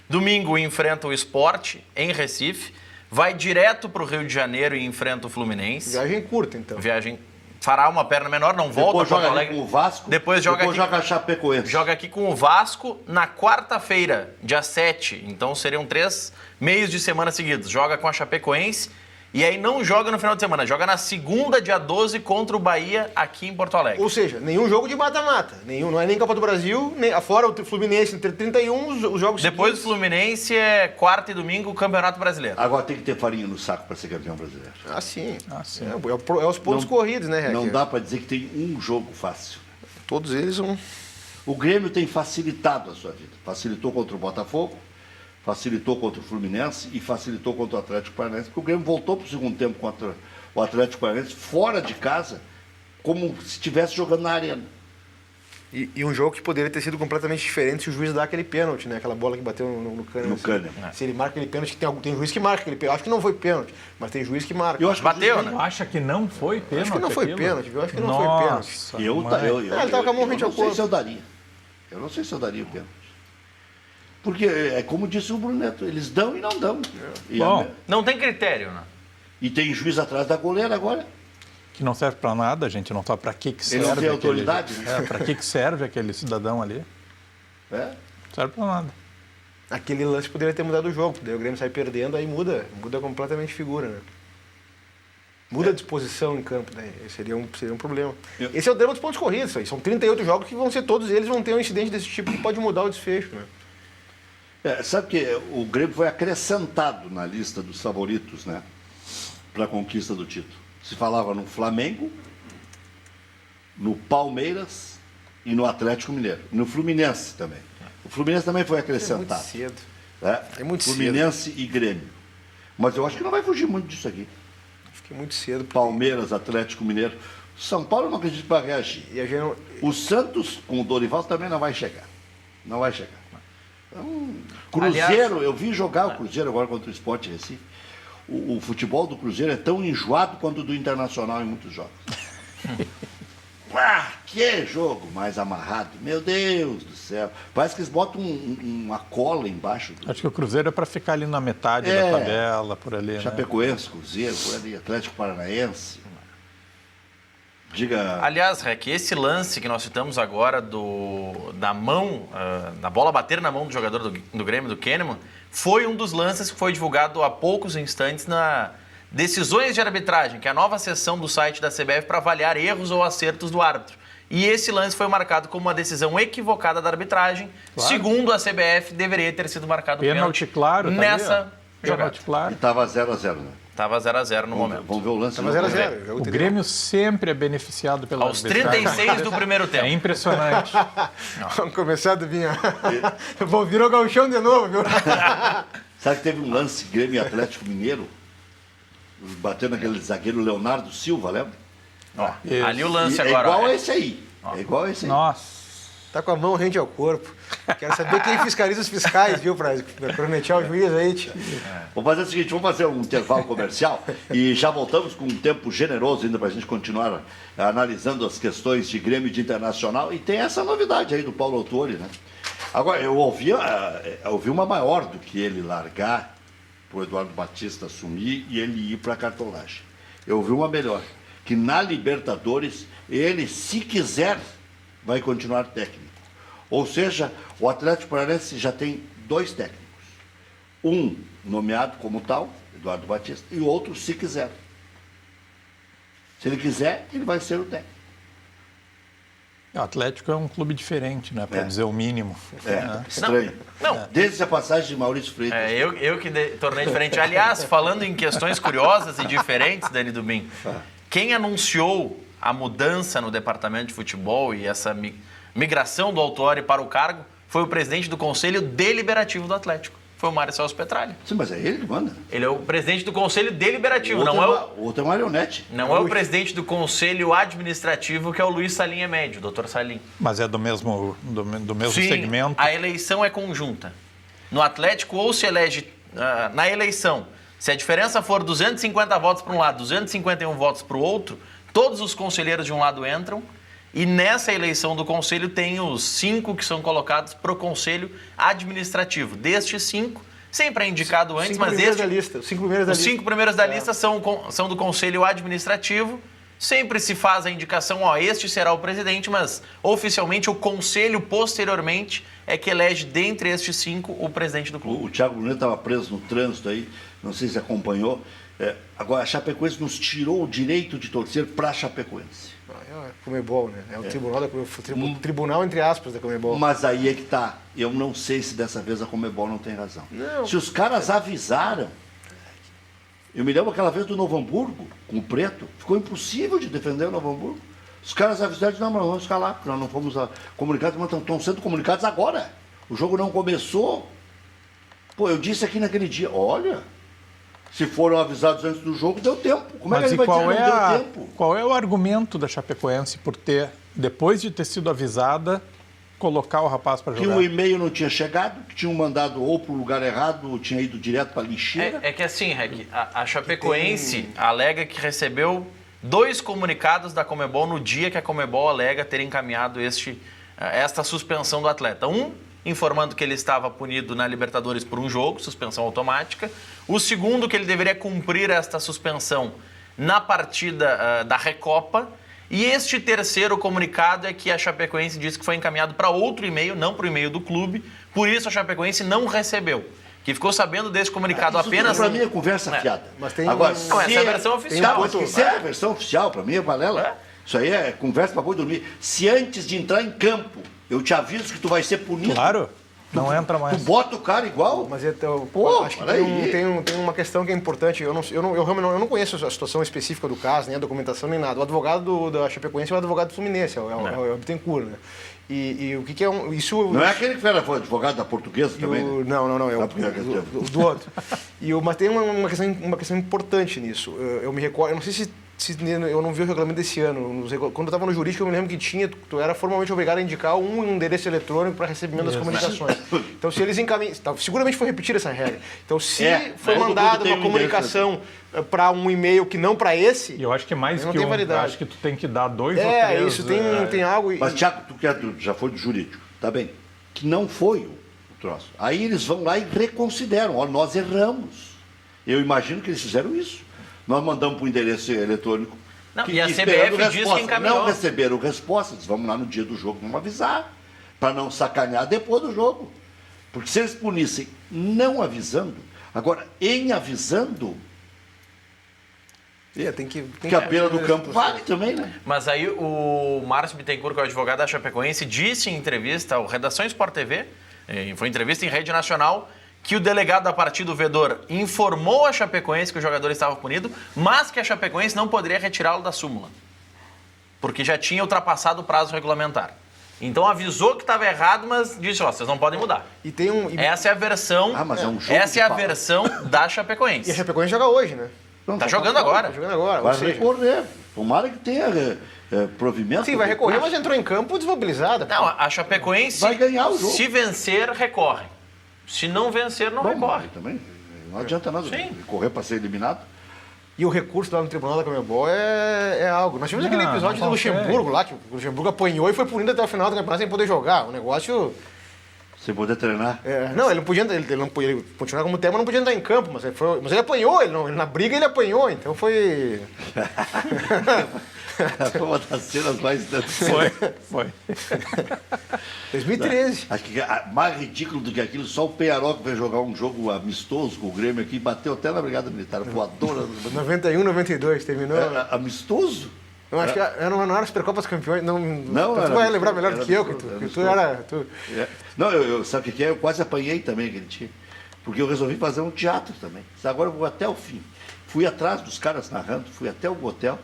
Speaker 2: Domingo enfrenta o Sport em Recife. Vai direto para o Rio de Janeiro e enfrenta o Fluminense.
Speaker 4: Viagem curta, então.
Speaker 2: Viagem fará uma perna menor, não volta
Speaker 1: Depois
Speaker 2: para
Speaker 1: joga
Speaker 2: Porto
Speaker 1: aqui
Speaker 2: Alegre.
Speaker 1: com o Vasco.
Speaker 2: Depois
Speaker 1: joga a Chapecoense.
Speaker 2: Joga aqui com o Vasco na quarta-feira, dia 7. Então seriam 3 meios de semana seguidos. Joga com a Chapecoense e aí não joga no final de semana. Joga na segunda, dia 12, contra o Bahia, aqui em Porto Alegre.
Speaker 4: Ou seja, nenhum jogo de mata-mata. Não é nem Copa do Brasil, nem fora o Fluminense entre 31, os jogos
Speaker 2: Depois do
Speaker 4: seguintes.
Speaker 2: Fluminense é quarta e domingo o Campeonato Brasileiro.
Speaker 1: Agora tem que ter farinha no saco para ser campeão brasileiro.
Speaker 4: Ah, sim.
Speaker 3: sim.
Speaker 4: É os pontos corridos, né, Rec?
Speaker 1: Não dá para dizer que tem um jogo fácil.
Speaker 4: Todos eles são...
Speaker 1: O Grêmio tem facilitado a sua vida. Facilitou contra o Botafogo, facilitou contra o Fluminense e facilitou contra o Atlético Paranaense, porque o Grêmio voltou para o segundo tempo contra o Atlético Paranaense, fora de casa, como se estivesse jogando na arena.
Speaker 4: E um jogo que poderia ter sido completamente diferente se o juiz dá aquele pênalti, né? Aquela bola que bateu no Kahneman.
Speaker 1: No Kahneman.
Speaker 4: Se ele marca aquele pênalti, tem juiz que marca aquele pênalti. Acho que não foi pênalti, mas tem juiz que marca.
Speaker 1: Eu acho que
Speaker 2: Bateu,
Speaker 1: o juiz
Speaker 2: né?
Speaker 3: Tu acha que não foi pênalti?
Speaker 4: Acho que não foi
Speaker 3: aquilo?
Speaker 4: pênalti, viu? Acho que não foi pênalti.
Speaker 3: Nossa,
Speaker 1: Eu
Speaker 4: ele tava com a mão rente ao
Speaker 1: não sei
Speaker 4: corpo.
Speaker 1: se eu daria. Eu não sei se eu daria o pênalti. Porque, é como disse o Bruneto, eles dão e não dão. E,
Speaker 3: Bom.
Speaker 2: Não tem critério, né?
Speaker 1: e tem juiz atrás da goleira agora.
Speaker 3: Que não serve pra nada, a gente não sabe pra que serve.
Speaker 1: Ele não tem
Speaker 3: aquele-
Speaker 1: autoridade, né?
Speaker 3: Pra que serve aquele cidadão ali?
Speaker 1: É.
Speaker 3: Não serve pra nada.
Speaker 4: Aquele lance poderia ter mudado o jogo. Daí o Grêmio sai perdendo, aí muda completamente de figura, né? Muda a disposição em campo, né? Esse seria um problema. Esse é o drama dos pontos corridos. Isso aí. São 38 jogos que vão ser todos eles, vão ter um incidente desse tipo que pode mudar o desfecho, né?
Speaker 1: Sabe que o Grêmio foi acrescentado na lista dos favoritos, né? Para a conquista do título. Se falava no Flamengo, no Palmeiras e no Atlético Mineiro. No Fluminense também. O Fluminense também foi
Speaker 4: É muito
Speaker 1: acrescentado.
Speaker 4: cedo.
Speaker 1: Né?
Speaker 4: É muito
Speaker 1: Fluminense e Grêmio. Mas eu acho que não vai fugir muito disso aqui.
Speaker 4: Acho que é muito cedo.
Speaker 1: Palmeiras, Atlético Mineiro. São Paulo eu não acredito que vai reagir.
Speaker 4: E a gente não...
Speaker 1: O Santos, com o Dorival, também não vai chegar. Não vai chegar. Então, Cruzeiro,
Speaker 2: Aliás-
Speaker 1: eu vi jogar o Cruzeiro agora contra o Sport Recife. O futebol do Cruzeiro é tão enjoado quanto o do Internacional em muitos jogos. Que jogo mais amarrado. Meu Deus do céu. Parece que eles botam uma cola embaixo do
Speaker 3: Acho que o Cruzeiro é pra ficar ali na metade
Speaker 1: É.
Speaker 3: da tabela, por ali, né?
Speaker 1: Chapecoense, Cruzeiro, por ali, Atlético Paranaense. Diga.
Speaker 2: Aliás, Rec, esse lance que nós citamos agora da mão, da bola bater na mão do jogador do Grêmio, do Kahneman, foi um dos lances que foi divulgado há poucos instantes na Decisões de Arbitragem, que é a nova seção do site da CBF para avaliar erros ou acertos do árbitro. E esse lance foi marcado como uma decisão equivocada da arbitragem.
Speaker 3: Claro.
Speaker 2: Segundo a CBF, deveria ter sido marcado
Speaker 3: Pênalti claro, tá
Speaker 2: nessa
Speaker 3: ali, ó.
Speaker 2: jogada.
Speaker 3: Pênalti claro.
Speaker 1: Estava 0-0, né?
Speaker 2: Estava 0-0 no momento.
Speaker 1: Vamos ver o lance.
Speaker 4: Mas
Speaker 1: Vamos ver.
Speaker 4: 0-0.
Speaker 3: O Grêmio sempre é beneficiado pela
Speaker 2: Aos
Speaker 3: arbitragem.
Speaker 2: 36 do primeiro tempo.
Speaker 3: É impressionante.
Speaker 4: Vamos começar do Vinha. Virou gauchão de novo, viu?
Speaker 1: Sabe que teve um lance Grêmio e Atlético Mineiro? Batendo aquele zagueiro Leonardo Silva, lembra?
Speaker 2: Ó,
Speaker 3: Isso.
Speaker 2: ali o lance
Speaker 1: E é
Speaker 2: agora.
Speaker 1: igual
Speaker 2: ó.
Speaker 1: a esse aí. É igual a esse aí.
Speaker 3: Nossa.
Speaker 4: Tá com a mão rente ao corpo. Quero saber quem fiscaliza os fiscais, viu? Pra prometer ao juiz aí, tia.
Speaker 1: Vamos fazer o seguinte, vamos fazer um intervalo comercial e já voltamos com um tempo generoso ainda para a gente continuar analisando as questões de Grêmio e de Internacional. E tem essa novidade aí do Paulo Autori, né? Agora, eu ouvi uma maior do que ele largar, para o Eduardo Batista assumir e ele ir para a cartolagem. Eu ouvi uma melhor, que na Libertadores, ele, se quiser, vai continuar técnico. Ou seja, o Atlético Paranaense já tem 2 técnicos. Um nomeado como tal, Eduardo Batista, e o outro, se quiser. Se ele quiser, ele vai ser o técnico.
Speaker 3: O Atlético é um clube diferente, né? Para dizer o mínimo.
Speaker 1: Estranho.
Speaker 2: Não.
Speaker 1: Desde a passagem de Maurício Freitas.
Speaker 2: Eu que tornei diferente. Aliás, falando em questões curiosas e diferentes, Dani Dubin, quem anunciou a mudança no departamento de futebol e essa migração do Autuori para o cargo foi o presidente do Conselho Deliberativo do Atlético. Foi o Mário Celso Petralha.
Speaker 1: Sim, mas é ele que manda.
Speaker 2: Ele é o presidente do Conselho Deliberativo,
Speaker 1: O outro é marionete.
Speaker 2: Não é o presidente do Conselho Administrativo, que é o Luiz Salim Emédio, o Dr. Salim.
Speaker 3: Mas é do mesmo
Speaker 2: Sim,
Speaker 3: segmento?
Speaker 2: A eleição é conjunta. No Atlético, ou se elege na eleição, se a diferença for 250 votos para um lado, 251 votos para o outro, todos os conselheiros de um lado entram. E nessa eleição do Conselho tem os 5 que são colocados para o Conselho Administrativo. Destes 5, sempre é indicado antes, mas
Speaker 4: Os 5 primeiros da lista.
Speaker 2: Os 5 primeiros da lista são do Conselho Administrativo. Sempre se faz a indicação, este será o presidente, mas oficialmente o Conselho, posteriormente, é que elege dentre estes 5 o presidente do clube.
Speaker 1: O Thiago Brunet estava preso no trânsito aí, não sei se acompanhou. Agora, a Chapecoense nos tirou o direito de torcer para a Chapecoense.
Speaker 4: É Comebol, né? É o tribunal, entre aspas, da Comebol.
Speaker 1: Mas aí é que tá. Eu não sei se dessa vez a Comebol não tem razão.
Speaker 4: Não.
Speaker 1: Se os caras avisaram... Eu me lembro aquela vez do Novo Hamburgo, com o Preto. Ficou impossível de defender o Novo Hamburgo. Os caras avisaram de não, mas vamos ficar lá, porque nós não fomos comunicados, mas estão sendo comunicados agora. O jogo não começou. Pô, eu disse aqui naquele dia, olha... Se foram avisados antes do jogo, deu tempo. Como é que ele vai dizer que não deu tempo?
Speaker 3: Qual é o argumento da Chapecoense por ter, depois de ter sido avisada, colocar o rapaz para jogar?
Speaker 1: Que o e-mail não tinha chegado, que tinham mandado ou para o lugar errado, ou tinha ido direto para a lixeira.
Speaker 2: É que assim, Reg, a Chapecoense alega que recebeu 2 comunicados da Comebol no dia que a Comebol alega ter encaminhado esta suspensão do atleta. Informando que ele estava punido na Libertadores por um jogo, suspensão automática. O segundo, que ele deveria cumprir esta suspensão na partida da Recopa. E este terceiro comunicado é que a Chapecoense disse que foi encaminhado para outro e-mail, não para o e-mail do clube. Por isso a Chapecoense não recebeu. Que ficou sabendo desse comunicado apenas...
Speaker 1: Para mim é conversa fiada.
Speaker 4: Mas tem
Speaker 1: agora,
Speaker 2: essa é a versão oficial.
Speaker 1: Se é a versão oficial, para mim é balela. Isso aí é conversa para boi dormir. Se antes de entrar em campo... Eu te aviso que tu vai ser punido.
Speaker 3: Claro, não entra mais.
Speaker 1: Tu bota o cara igual.
Speaker 4: Mas acho que tem uma questão que é importante. Eu realmente não conheço a situação específica do caso, nem a documentação, nem nada. O advogado da Chapecoense é o advogado do Fluminense, é o Bittencourt, né? E o que é isso?
Speaker 1: Não é aquele que foi advogado da Portuguesa também?
Speaker 4: Não, é do outro. Mas tem uma questão importante nisso. Eu me recordo, eu não sei se eu não vi o regulamento desse ano. Quando eu estava no jurídico, eu me lembro que tu era formalmente obrigado a indicar um endereço eletrônico para recebimento das comunicações. Então, se eles encaminham... Seguramente foi repetida essa regra. Então, se foi mandada uma comunicação para um e-mail que não para esse...
Speaker 3: E eu acho que mais que
Speaker 4: validade.
Speaker 3: Acho que tu tem que dar 2 ou 3...
Speaker 4: Isso, tem algo...
Speaker 1: Mas, Thiago, tu já foi do jurídico, tá bem? Que não foi o troço. Aí eles vão lá e reconsideram. Nós erramos. Eu imagino que eles fizeram isso. Nós mandamos para o endereço eletrônico.
Speaker 2: E a CBF diz que encaminhou.
Speaker 1: Não receberam respostas. Vamos lá no dia do jogo, vamos avisar. Para não sacanear depois do jogo. Porque se eles punissem não avisando, agora, em avisando...
Speaker 4: tem que
Speaker 1: a pena do campo vale também, né?
Speaker 2: Mas aí o Márcio Bittencourt, que é o advogado da Chapecoense, disse em entrevista ao Redação Sport TV, foi entrevista em rede nacional, que o delegado da partida, o vedor, informou a Chapecoense que o jogador estava punido, mas que a Chapecoense não poderia retirá-lo da súmula, porque já tinha ultrapassado o prazo regulamentar. Então avisou que estava errado, mas disse, vocês não podem mudar. Essa é a versão.
Speaker 1: Mas é um jogo
Speaker 2: essa é a versão da Chapecoense.
Speaker 4: E a Chapecoense joga hoje, né?
Speaker 2: Tá jogando agora.
Speaker 1: Vai recorrer. Tomara que tenha provimento.
Speaker 4: Sim, vai recorrer, mas entrou em campo desmobilizada.
Speaker 2: Não, a Chapecoense,
Speaker 1: vai ganhar o jogo.
Speaker 2: Se vencer, recorre. Se não vencer, não recorre.
Speaker 1: Também. Não adianta nada correr para ser eliminado.
Speaker 4: E o recurso lá no Tribunal da Comebol é algo. Nós tivemos aquele episódio do Luxemburgo lá, que o Luxemburgo apanhou e foi punido até o final do campeonato sem poder jogar. O negócio...
Speaker 1: Sem poder treinar.
Speaker 4: Não, ele não podia, ele não podia ele continuar como tema, não podia entrar em campo, mas ele apanhou, na briga ele apanhou, então foi...
Speaker 1: Foi uma das cenas mais...
Speaker 3: Foi.
Speaker 4: 2013.
Speaker 1: Acho que mais ridículo do que aquilo, só o Penharol que veio jogar um jogo amistoso com o Grêmio aqui, bateu até na Brigada Militar, voadora.
Speaker 4: 91, 92, terminou...
Speaker 1: Amistoso?
Speaker 4: Eu acho que não era Supercopas Campeões, não tu vai lembrar melhor do que eu, que tu era...
Speaker 1: Não, sabe o que é? Eu quase apanhei também aquele dia, porque eu resolvi fazer um teatro também. Agora eu vou até o fim. Fui atrás dos caras narrando, fui até o hotel,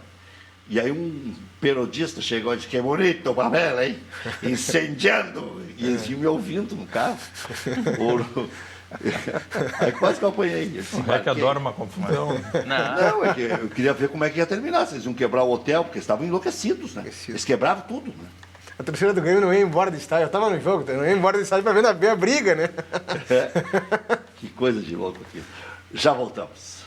Speaker 1: e aí um periodista chegou e disse: que bonito o papel, hein? Incendiando. E eles iam me ouvindo no carro. Aí quase que eu apanhei.
Speaker 3: O Rec adora uma confusão.
Speaker 1: Não, é que eu queria ver como é que ia terminar. Se eles iam quebrar o hotel, porque eles estavam enlouquecidos, né? Eles quebravam tudo, né?
Speaker 4: A torcida do Grêmio não ia embora do estádio. Eu estava no jogo, não ia embora do estádio para ver a briga, né?
Speaker 1: Que coisa de louco aqui. Já voltamos.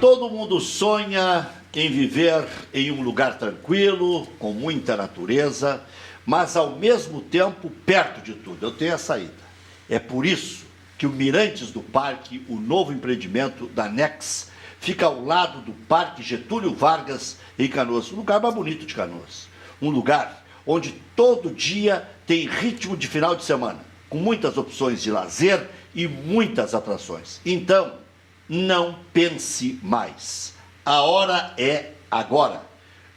Speaker 1: Todo mundo sonha em viver em um lugar tranquilo, com muita natureza, mas ao mesmo tempo perto de tudo. Eu tenho a saída. É por isso que o Mirantes do Parque, o novo empreendimento da Nex, fica ao lado do Parque Getúlio Vargas, em Canoas. Um lugar mais bonito de Canoas. Um lugar onde todo dia tem ritmo de final de semana, com muitas opções de lazer e muitas atrações. Então, não pense mais. A hora é agora.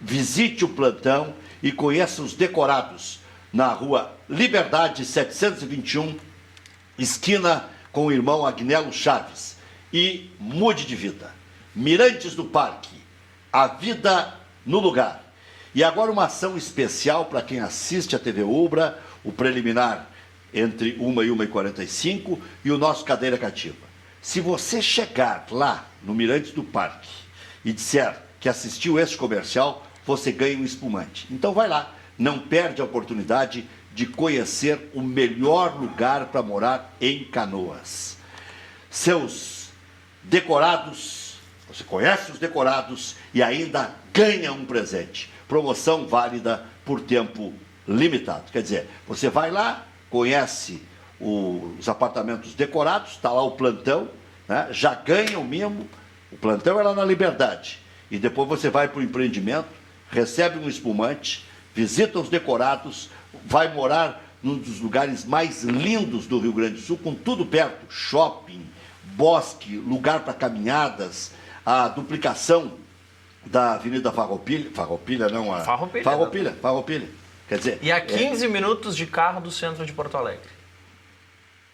Speaker 1: Visite o plantão e conheça os decorados na rua Liberdade 721, esquina com o irmão Agnello Chaves. E mude de vida. Mirantes do Parque, a vida no lugar. E agora uma ação especial para quem assiste a TV Ubra, o preliminar entre 1 e 1h45 e o nosso Cadeira Cativa. Se você chegar lá no Mirantes do Parque e disser que assistiu esse comercial, você ganha um espumante. Então vai lá, não perde a oportunidade de conhecer o melhor lugar para morar em Canoas. Seus decorados, você conhece os decorados e ainda ganha um presente. Promoção válida por tempo limitado. Quer dizer, você vai lá, conhece os apartamentos decorados, está lá o plantão, né? Já ganha o mimo, o plantão é lá na Liberdade, e depois você vai para o empreendimento, recebe um espumante, visita os decorados, vai morar num dos lugares mais lindos do Rio Grande do Sul, com tudo perto, shopping, bosque, lugar para caminhadas, a duplicação da Avenida Farroupilha, Farroupilha, quer dizer...
Speaker 2: E a 15 minutos de carro do centro de Porto Alegre.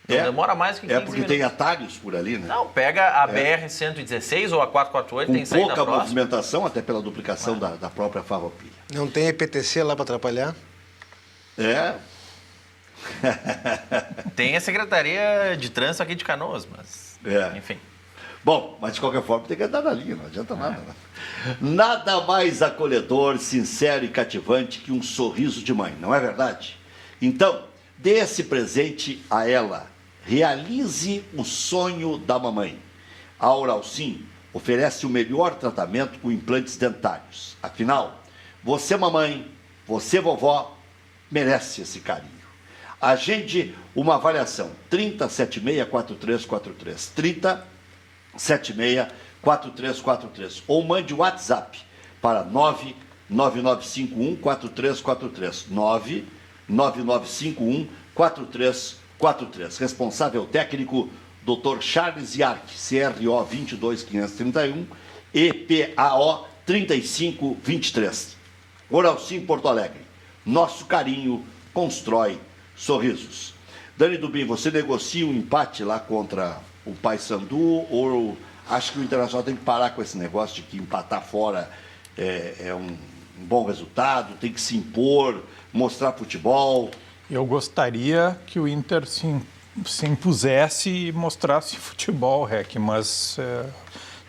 Speaker 2: Não demora mais que 15 minutos.
Speaker 1: É porque tem atalhos por ali, né?
Speaker 2: Não, pega a BR-116 ou a 448, tem saída
Speaker 1: pouca
Speaker 2: próxima.
Speaker 1: movimentação, até pela duplicação da própria Farroupilha.
Speaker 4: Não tem EPTC lá para atrapalhar?
Speaker 1: É.
Speaker 2: Tem a Secretaria de Trânsito aqui de Canoas, mas... Enfim.
Speaker 1: Bom, mas de qualquer forma tem que andar na linha, não adianta nada. Né? Nada mais acolhedor, sincero e cativante que um sorriso de mãe, não é verdade? Então, dê esse presente a ela. Realize o sonho da mamãe. A Oralsim oferece o melhor tratamento com implantes dentários. Afinal, você mamãe, você vovó, merece esse carinho. Agende uma avaliação. 3076-4343. 3076-4343. Ou mande o WhatsApp para 99951-4343. 99951-4343. Responsável técnico, Dr. Charles Yark, CRO 22531, EPAO 3523. Oralsim Porto Alegre. Nosso carinho constrói sorrisos. Dani Dubin, você negocia um empate lá contra o Paysandu ou acha que o Internacional tem que parar com esse negócio de que empatar fora é um bom resultado, tem que se impor, mostrar futebol?
Speaker 3: Eu gostaria que o Inter se impusesse e mostrasse futebol, Rec, mas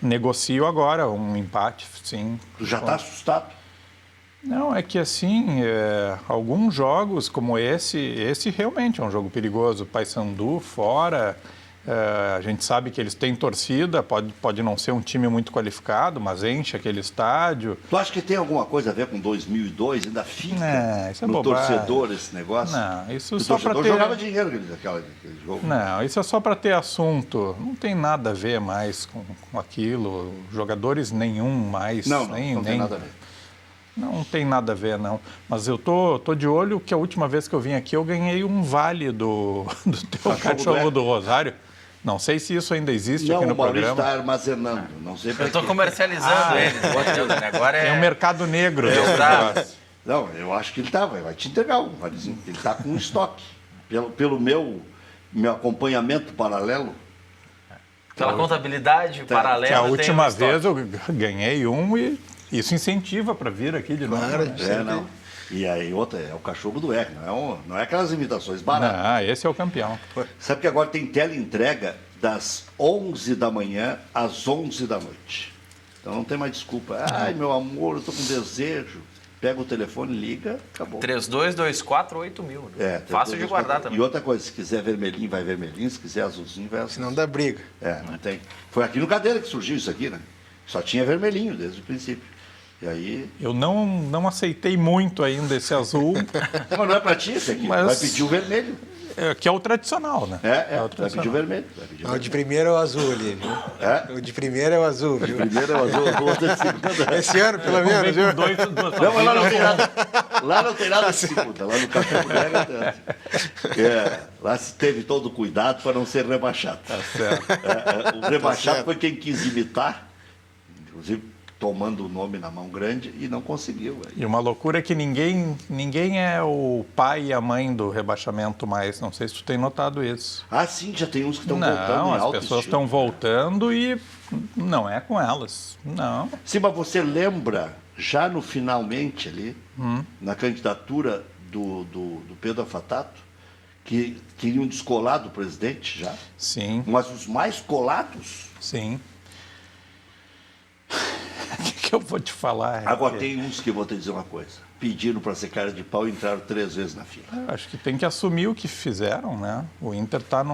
Speaker 3: negocio agora um empate, sim.
Speaker 1: Tu já está assustado?
Speaker 3: Não, é que assim, alguns jogos como esse realmente é um jogo perigoso. Paysandu fora, A gente sabe que eles têm torcida, pode não ser um time muito qualificado, mas enche aquele estádio.
Speaker 1: Tu acha que tem alguma coisa a ver com 2002? Ainda fica
Speaker 3: Isso é
Speaker 1: no
Speaker 3: bobagem.
Speaker 1: torcedor esse negócio?
Speaker 3: Não, isso
Speaker 1: o
Speaker 3: só para
Speaker 1: torcedor
Speaker 3: ter...
Speaker 1: jogava dinheiro aquele jogo.
Speaker 3: Não, isso é só para ter assunto. Não tem nada a ver mais com aquilo. Jogadores nenhum mais.
Speaker 1: Não tem nada a ver.
Speaker 3: Não tem nada a ver, não. Mas eu tô de olho que a última vez que eu vim aqui eu ganhei um vale do teu cachorro do Rosário. Não sei se isso ainda existe aqui no programa. Não, o Maurício
Speaker 1: está armazenando. Não sei para
Speaker 2: Eu estou comercializando ele. Agora
Speaker 3: é um mercado negro.
Speaker 1: Não, eu acho que ele vai te entregar um valezinho. Ele está com um estoque. Pelo meu acompanhamento paralelo.
Speaker 2: Pela contabilidade paralela.
Speaker 3: Que a última vez eu ganhei um e isso incentiva para vir aqui de novo.
Speaker 1: Não. E aí outra é o cachorro do R, não é aquelas imitações baratas.
Speaker 3: Esse é o campeão.
Speaker 1: Sabe que agora tem teleentrega das 11 da manhã às 11 da noite. Então não tem mais desculpa. Ai, meu amor, eu tô com desejo. Pega o telefone, liga, acabou.
Speaker 2: 32248000. Fácil de guardar também.
Speaker 1: E outra coisa, se quiser vermelhinho, vai vermelhinho. Se quiser azulzinho, vai azulzinho.
Speaker 4: Senão dá briga.
Speaker 1: Não tem. Foi aqui no Cadeira que surgiu isso aqui, né? Só tinha vermelhinho desde o princípio. E aí...
Speaker 3: Eu não aceitei muito ainda esse azul.
Speaker 1: Mas não é pra ti esse aqui. Vai pedir o vermelho.
Speaker 3: Que é o tradicional, né?
Speaker 1: Vai pedir o vermelho.
Speaker 4: O de primeiro é o azul ali, viu? O de primeiro é o azul, viu?
Speaker 1: O de primeiro é o azul, o outro é de segunda.
Speaker 4: Esse ano, pelo menos, viu?
Speaker 1: Não, mas lá não tem nada. Lá não tem nada de segunda. Lá no Café Bodega lá se teve todo o cuidado para não ser rebaixado.
Speaker 3: Tá certo.
Speaker 1: O rebaixado foi quem quis imitar, inclusive tomando o nome na mão grande e não conseguiu.
Speaker 3: E uma loucura é que ninguém é o pai e a mãe do rebaixamento mais. Não sei se tu tem notado isso.
Speaker 1: Sim, já tem uns que estão voltando em
Speaker 3: Não, as
Speaker 1: alto
Speaker 3: pessoas
Speaker 1: estilo.
Speaker 3: estão voltando e não é com elas. Não.
Speaker 1: Sim, mas você lembra, já no finalmente ali, na candidatura do Pedro Afatato, que queriam descolar do presidente já?
Speaker 3: Sim.
Speaker 1: Mas os mais colados?
Speaker 3: Sim. O que eu vou te falar?
Speaker 1: Agora tem uns que eu vou te dizer uma coisa. Pediram para ser cara de pau e entraram 3 vezes na fila.
Speaker 3: Eu acho que tem que assumir o que fizeram, né? O Inter está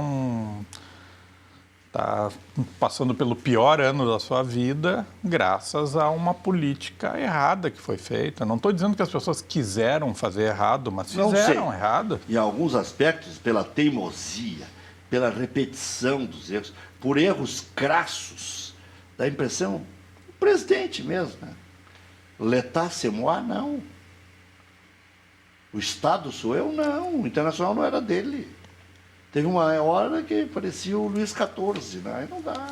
Speaker 3: passando pelo pior ano da sua vida graças a uma política errada que foi feita. Não estou dizendo que as pessoas quiseram fazer errado, mas fizeram errado.
Speaker 1: Em alguns aspectos, pela teimosia, pela repetição dos erros, por erros crassos, dá a impressão... presidente mesmo, né? L'État c'est moi, não. O Estado sou eu, não. O Internacional não era dele. Teve uma hora que parecia o Luís XIV, né? Aí não dá.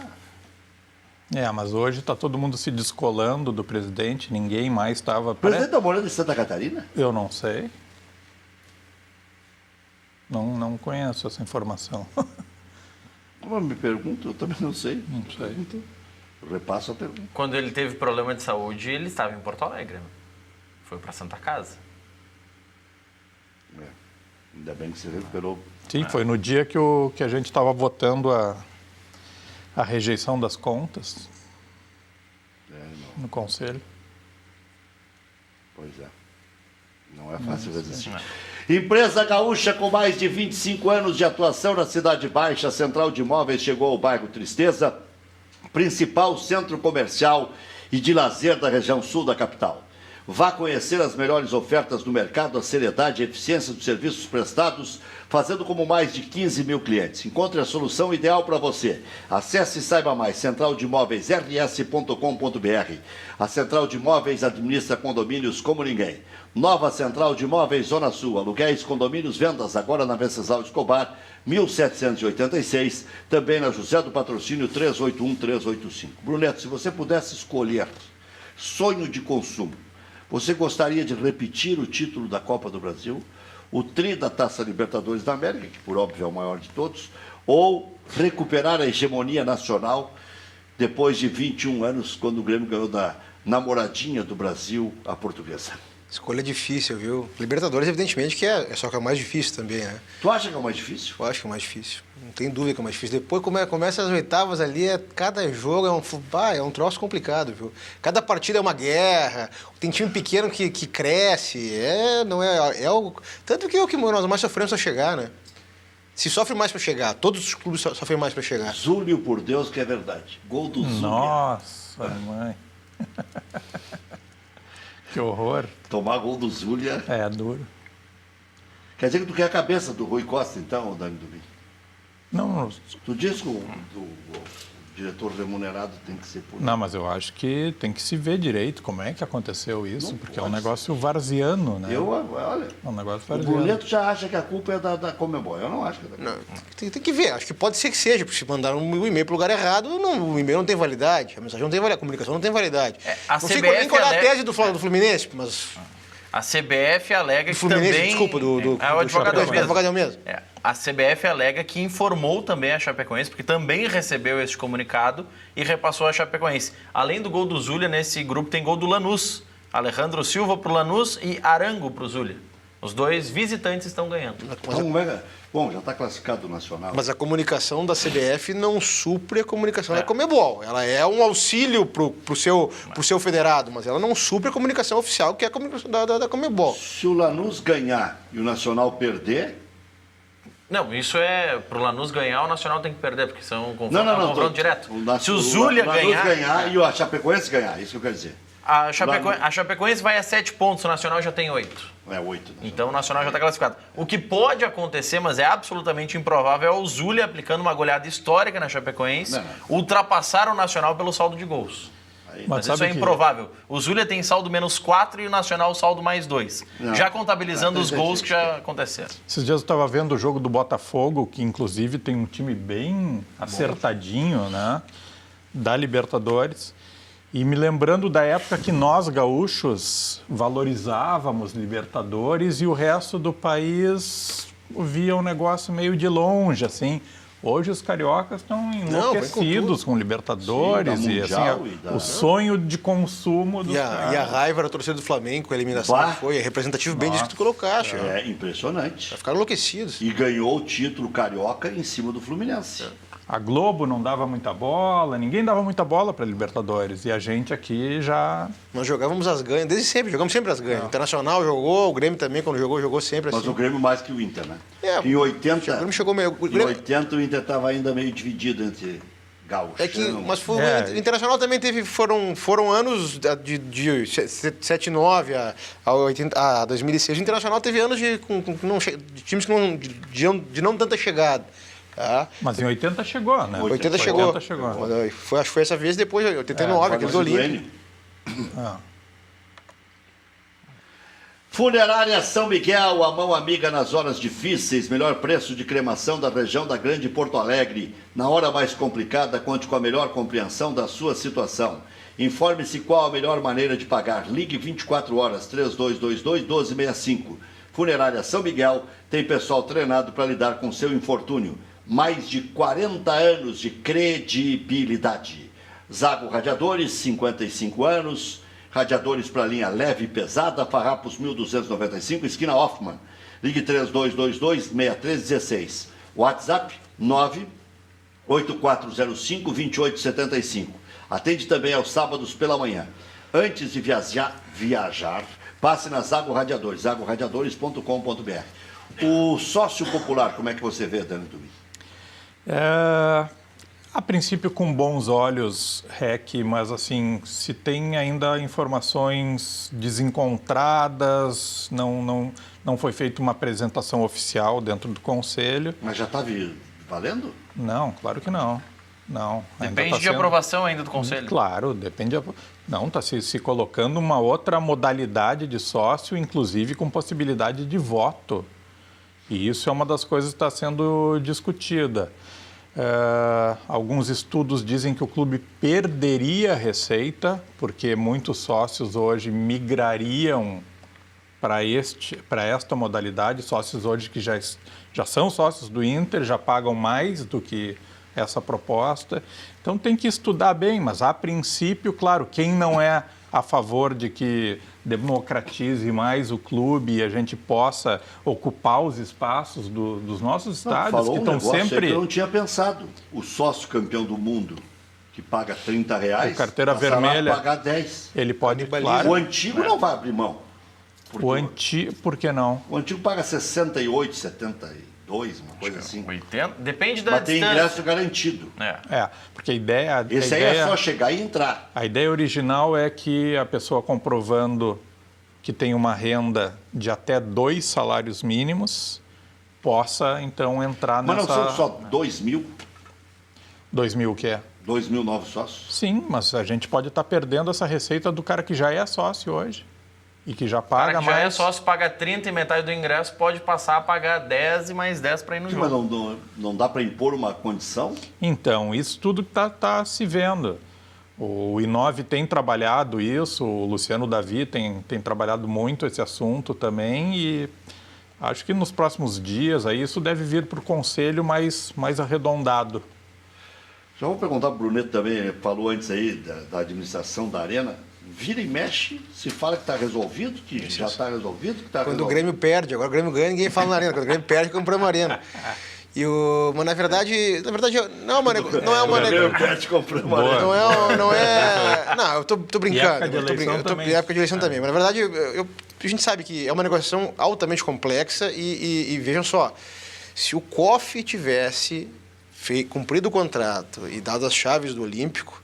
Speaker 3: Mas hoje está todo mundo se descolando do presidente, ninguém mais estava...
Speaker 1: O presidente está morando em Santa Catarina?
Speaker 3: Eu não sei. Não conheço essa informação.
Speaker 1: Como eu me pergunto, eu também não sei.
Speaker 3: Não sei.
Speaker 1: Eu repasso a pergunta.
Speaker 2: Quando ele teve problema de saúde, ele estava em Porto Alegre. Né? Foi para Santa Casa.
Speaker 1: Ainda bem que se recuperou.
Speaker 3: Sim, foi no dia que a gente estava votando a rejeição das contas no Conselho.
Speaker 1: Pois é. Não é fácil resistir. Empresa gaúcha com mais de 25 anos de atuação na Cidade Baixa, a Central de Imóveis chegou ao bairro Tristeza, principal centro comercial e de lazer da região sul da capital. Vá conhecer as melhores ofertas do mercado, a seriedade e a eficiência dos serviços prestados, fazendo como mais de 15 mil clientes. Encontre a solução ideal para você. Acesse e saiba mais, centraldemóveisrs.com.br. A Central de Imóveis administra condomínios como ninguém. Nova Central de Imóveis Zona Sul, aluguéis, condomínios, vendas, agora na Venceslau Escobar, 1786, também na José do Patrocínio 381-385. Bruneto, se você pudesse escolher sonho de consumo, você gostaria de repetir o título da Copa do Brasil, o tri da Taça Libertadores da América, que por óbvio é o maior de todos, ou recuperar a hegemonia nacional depois de 21 anos, quando o Grêmio ganhou da namoradinha do Brasil, a Portuguesa?
Speaker 4: Escolha difícil, viu? Libertadores, evidentemente, que só que é o mais difícil também, né?
Speaker 1: Tu acha que é o mais difícil?
Speaker 4: Eu acho que é o mais difícil. Não tem dúvida que é o mais difícil. Depois começa as oitavas ali, cada jogo é um troço complicado, viu? Cada partida é uma guerra, tem time pequeno que cresce, tanto que é o que nós mais sofremos a chegar, né? Se sofre mais para chegar, todos os clubes sofrem mais para chegar.
Speaker 1: Zúlio, por Deus, que é verdade. Gol do Zúlio.
Speaker 3: Nossa, mãe. Que horror.
Speaker 1: Tomar gol do Zúlio
Speaker 3: É duro.
Speaker 1: quer dizer que tu quer a cabeça do Rui Costa, então, Dani Dubin?
Speaker 3: Não,
Speaker 1: Tu diz que o diretor remunerado tem que ser por...
Speaker 3: não, mas eu acho que tem que se ver direito como é que aconteceu isso,
Speaker 1: Não
Speaker 3: porque é um
Speaker 1: pode
Speaker 3: negócio varziano, né?
Speaker 1: olha,
Speaker 3: É um negócio
Speaker 1: o
Speaker 3: varziano.
Speaker 1: Bruneto já acha que a culpa é da Comebol. Eu não acho que é da Comebol.
Speaker 4: Não, tem que ver, acho que pode ser que seja, porque se mandaram um e-mail para o lugar errado, o e-mail não tem validade, a mensagem não tem validade, a comunicação não tem validade.
Speaker 2: A
Speaker 4: não sei
Speaker 2: CBF
Speaker 4: nem qual é a
Speaker 2: alega-
Speaker 4: tese do Fluminense, mas...
Speaker 2: A CBF alega
Speaker 4: Do
Speaker 2: que
Speaker 4: Fluminense,
Speaker 2: também...
Speaker 4: desculpa, do
Speaker 2: É o advogado
Speaker 4: Chapecoense,
Speaker 2: mesmo.
Speaker 4: advogado é o mesmo.
Speaker 2: A CBF alega que informou também a Chapecoense, porque também recebeu esse comunicado e repassou a Chapecoense. Além do gol do Zulia, nesse grupo tem gol do Lanús. Alejandro Silva pro Lanús e Arango pro Zulia. Os dois visitantes estão ganhando.
Speaker 1: Então, bom, já está classificado o Nacional.
Speaker 4: Mas a comunicação da CBF não supre a comunicação da Comebol. Ela é um auxílio pro seu federado, mas ela não supre a comunicação oficial, que é a comunicação da Comebol.
Speaker 1: Se o Lanús ganhar e o Nacional perder...
Speaker 2: Não, isso é pro Lanús ganhar, o Nacional tem que perder, porque são
Speaker 1: Não.
Speaker 2: confronto direto. Se o
Speaker 1: Zulia
Speaker 2: Zulia
Speaker 1: ganhar e a Chapecoense ganhar, isso que eu quero dizer.
Speaker 2: a Chapecoense vai a 7 pontos, o Nacional já tem 8.
Speaker 1: É 8.
Speaker 2: Então o Nacional já está classificado. O que pode acontecer, mas é absolutamente improvável, é o Zulia aplicando uma goleada histórica na Chapecoense, ultrapassar o Nacional pelo saldo de gols. Mas isso é improvável. O Zulia tem saldo -4 e o Nacional saldo +2. Já contabilizando os gols que já aconteceram.
Speaker 3: Esses dias eu estava vendo o jogo do Botafogo, que inclusive tem um time bem acertadinho, né? Da Libertadores. E me lembrando da época que nós, gaúchos, valorizávamos Libertadores e o resto do país via um negócio meio de longe, assim. Hoje os cariocas estão enlouquecidos com Libertadores.
Speaker 1: Sim,
Speaker 3: e
Speaker 1: Mundial
Speaker 3: assim, o sonho de consumo dos
Speaker 4: E a raiva da torcida do Flamengo com a eliminação que foi, é representativo bem disso que tu colocaste.
Speaker 1: É impressionante.
Speaker 4: Ficaram enlouquecidos.
Speaker 1: E ganhou o título carioca em cima do Fluminense.
Speaker 3: A Globo não dava muita bola, ninguém dava muita bola para Libertadores. E a gente aqui já...
Speaker 4: Nós jogávamos as ganhas, desde sempre, jogamos sempre as ganhas. O Internacional jogou, o Grêmio também, quando jogou sempre
Speaker 1: Mas
Speaker 4: assim.
Speaker 1: o Grêmio mais que o Inter, né?
Speaker 4: É,
Speaker 1: Em 80,
Speaker 4: o Grêmio chegou meio...
Speaker 1: em 80 o Inter estava ainda meio dividido entre Gauchão.
Speaker 4: É que, mas foi, o Internacional também teve, foram anos de 79 a 2006. O Internacional teve anos de times de não tanta chegada. Tá?
Speaker 3: Mas em 80 chegou, né?
Speaker 4: 80 chegou.
Speaker 3: Acho
Speaker 4: que foi essa vez depois, 89, aqueles Olímpicos.
Speaker 1: Funerária São Miguel, a mão amiga nas horas difíceis, melhor preço de cremação da região da Grande Porto Alegre. Na hora mais complicada, conte com a melhor compreensão da sua situação. Informe-se qual a melhor maneira de pagar. Ligue 24 horas, 3222-1265. Funerária São Miguel tem pessoal treinado para lidar com seu infortúnio. Mais de 40 anos de credibilidade. Zago Radiadores, 55 anos. Radiadores para linha leve e pesada, Farrapos 1295, esquina Hoffman. Ligue 3222-6316. WhatsApp 98405-2875. Atende também aos sábados pela manhã. Antes de viajar, passe na Zago Radiadores, zagoradiadores.com.br. O sócio popular, como é que você vê, Dani Tumi?
Speaker 3: A princípio com bons olhos, REC, mas assim, se tem ainda informações desencontradas, não foi feita uma apresentação oficial dentro do Conselho.
Speaker 1: Mas já está valendo?
Speaker 3: Não, claro que não. Não,
Speaker 2: Depende de aprovação ainda do Conselho.
Speaker 3: Claro, depende. Não, está se colocando uma outra modalidade de sócio, inclusive com possibilidade de voto. E isso é uma das coisas que está sendo discutida. Alguns estudos dizem que o clube perderia receita, porque muitos sócios hoje migrariam para esta modalidade, sócios hoje que já são sócios do Inter, já pagam mais do que essa proposta. Então tem que estudar bem, mas a princípio, claro, quem não é a favor de que democratize mais o clube e a gente possa ocupar os espaços dos nossos estádios, que estão sempre...
Speaker 1: Eu não tinha pensado. O sócio campeão do mundo, que paga R$30,
Speaker 3: o carteira vermelha,
Speaker 1: a pagar 10.
Speaker 3: Ele pode, claro...
Speaker 1: O antigo não vai abrir mão.
Speaker 3: Por que não?
Speaker 1: O antigo paga 68, 70. 82, uma coisa assim.
Speaker 2: 80, depende da
Speaker 1: Mas tem
Speaker 2: distância.
Speaker 1: ingresso garantido.
Speaker 3: Porque a ideia...
Speaker 1: Esse aí é só chegar e entrar.
Speaker 3: A ideia original é que a pessoa comprovando que tem uma renda de até 2 salários mínimos possa, então, entrar
Speaker 1: Mas
Speaker 3: nessa...
Speaker 1: não são só 2 mil?
Speaker 3: 2 mil o que é?
Speaker 1: 2 mil novos sócios?
Speaker 3: Sim, mas a gente pode estar perdendo essa receita do cara que já é sócio hoje e que já paga
Speaker 2: O cara que
Speaker 3: mais.
Speaker 2: já é sócio, paga 30 e metade do ingresso, pode passar a pagar 10 e mais 10 para ir no
Speaker 1: Mas
Speaker 2: jogo.
Speaker 1: não dá para impor uma condição?
Speaker 3: Então, isso tudo está se vendo. O Inove tem trabalhado isso, o Luciano Davi tem trabalhado muito esse assunto também e acho que nos próximos dias aí isso deve vir para o conselho mais arredondado.
Speaker 1: Já vou perguntar para o Bruneto também, ele falou antes aí da administração da Arena. Vira e mexe, se fala que está resolvido, que já está resolvido, que está
Speaker 4: Quando
Speaker 1: resolvido.
Speaker 4: o Grêmio perde, agora o Grêmio ganha, ninguém fala na Arena. Quando o Grêmio perde, compramos a Arena. Mas na verdade não é uma negociação. Não é uma negociação. Não, eu tô brincando. Época de eleição também. Mas na verdade, a gente sabe que é uma negociação altamente complexa e vejam só, se o COF tivesse cumprido o contrato e dado as chaves do Olímpico,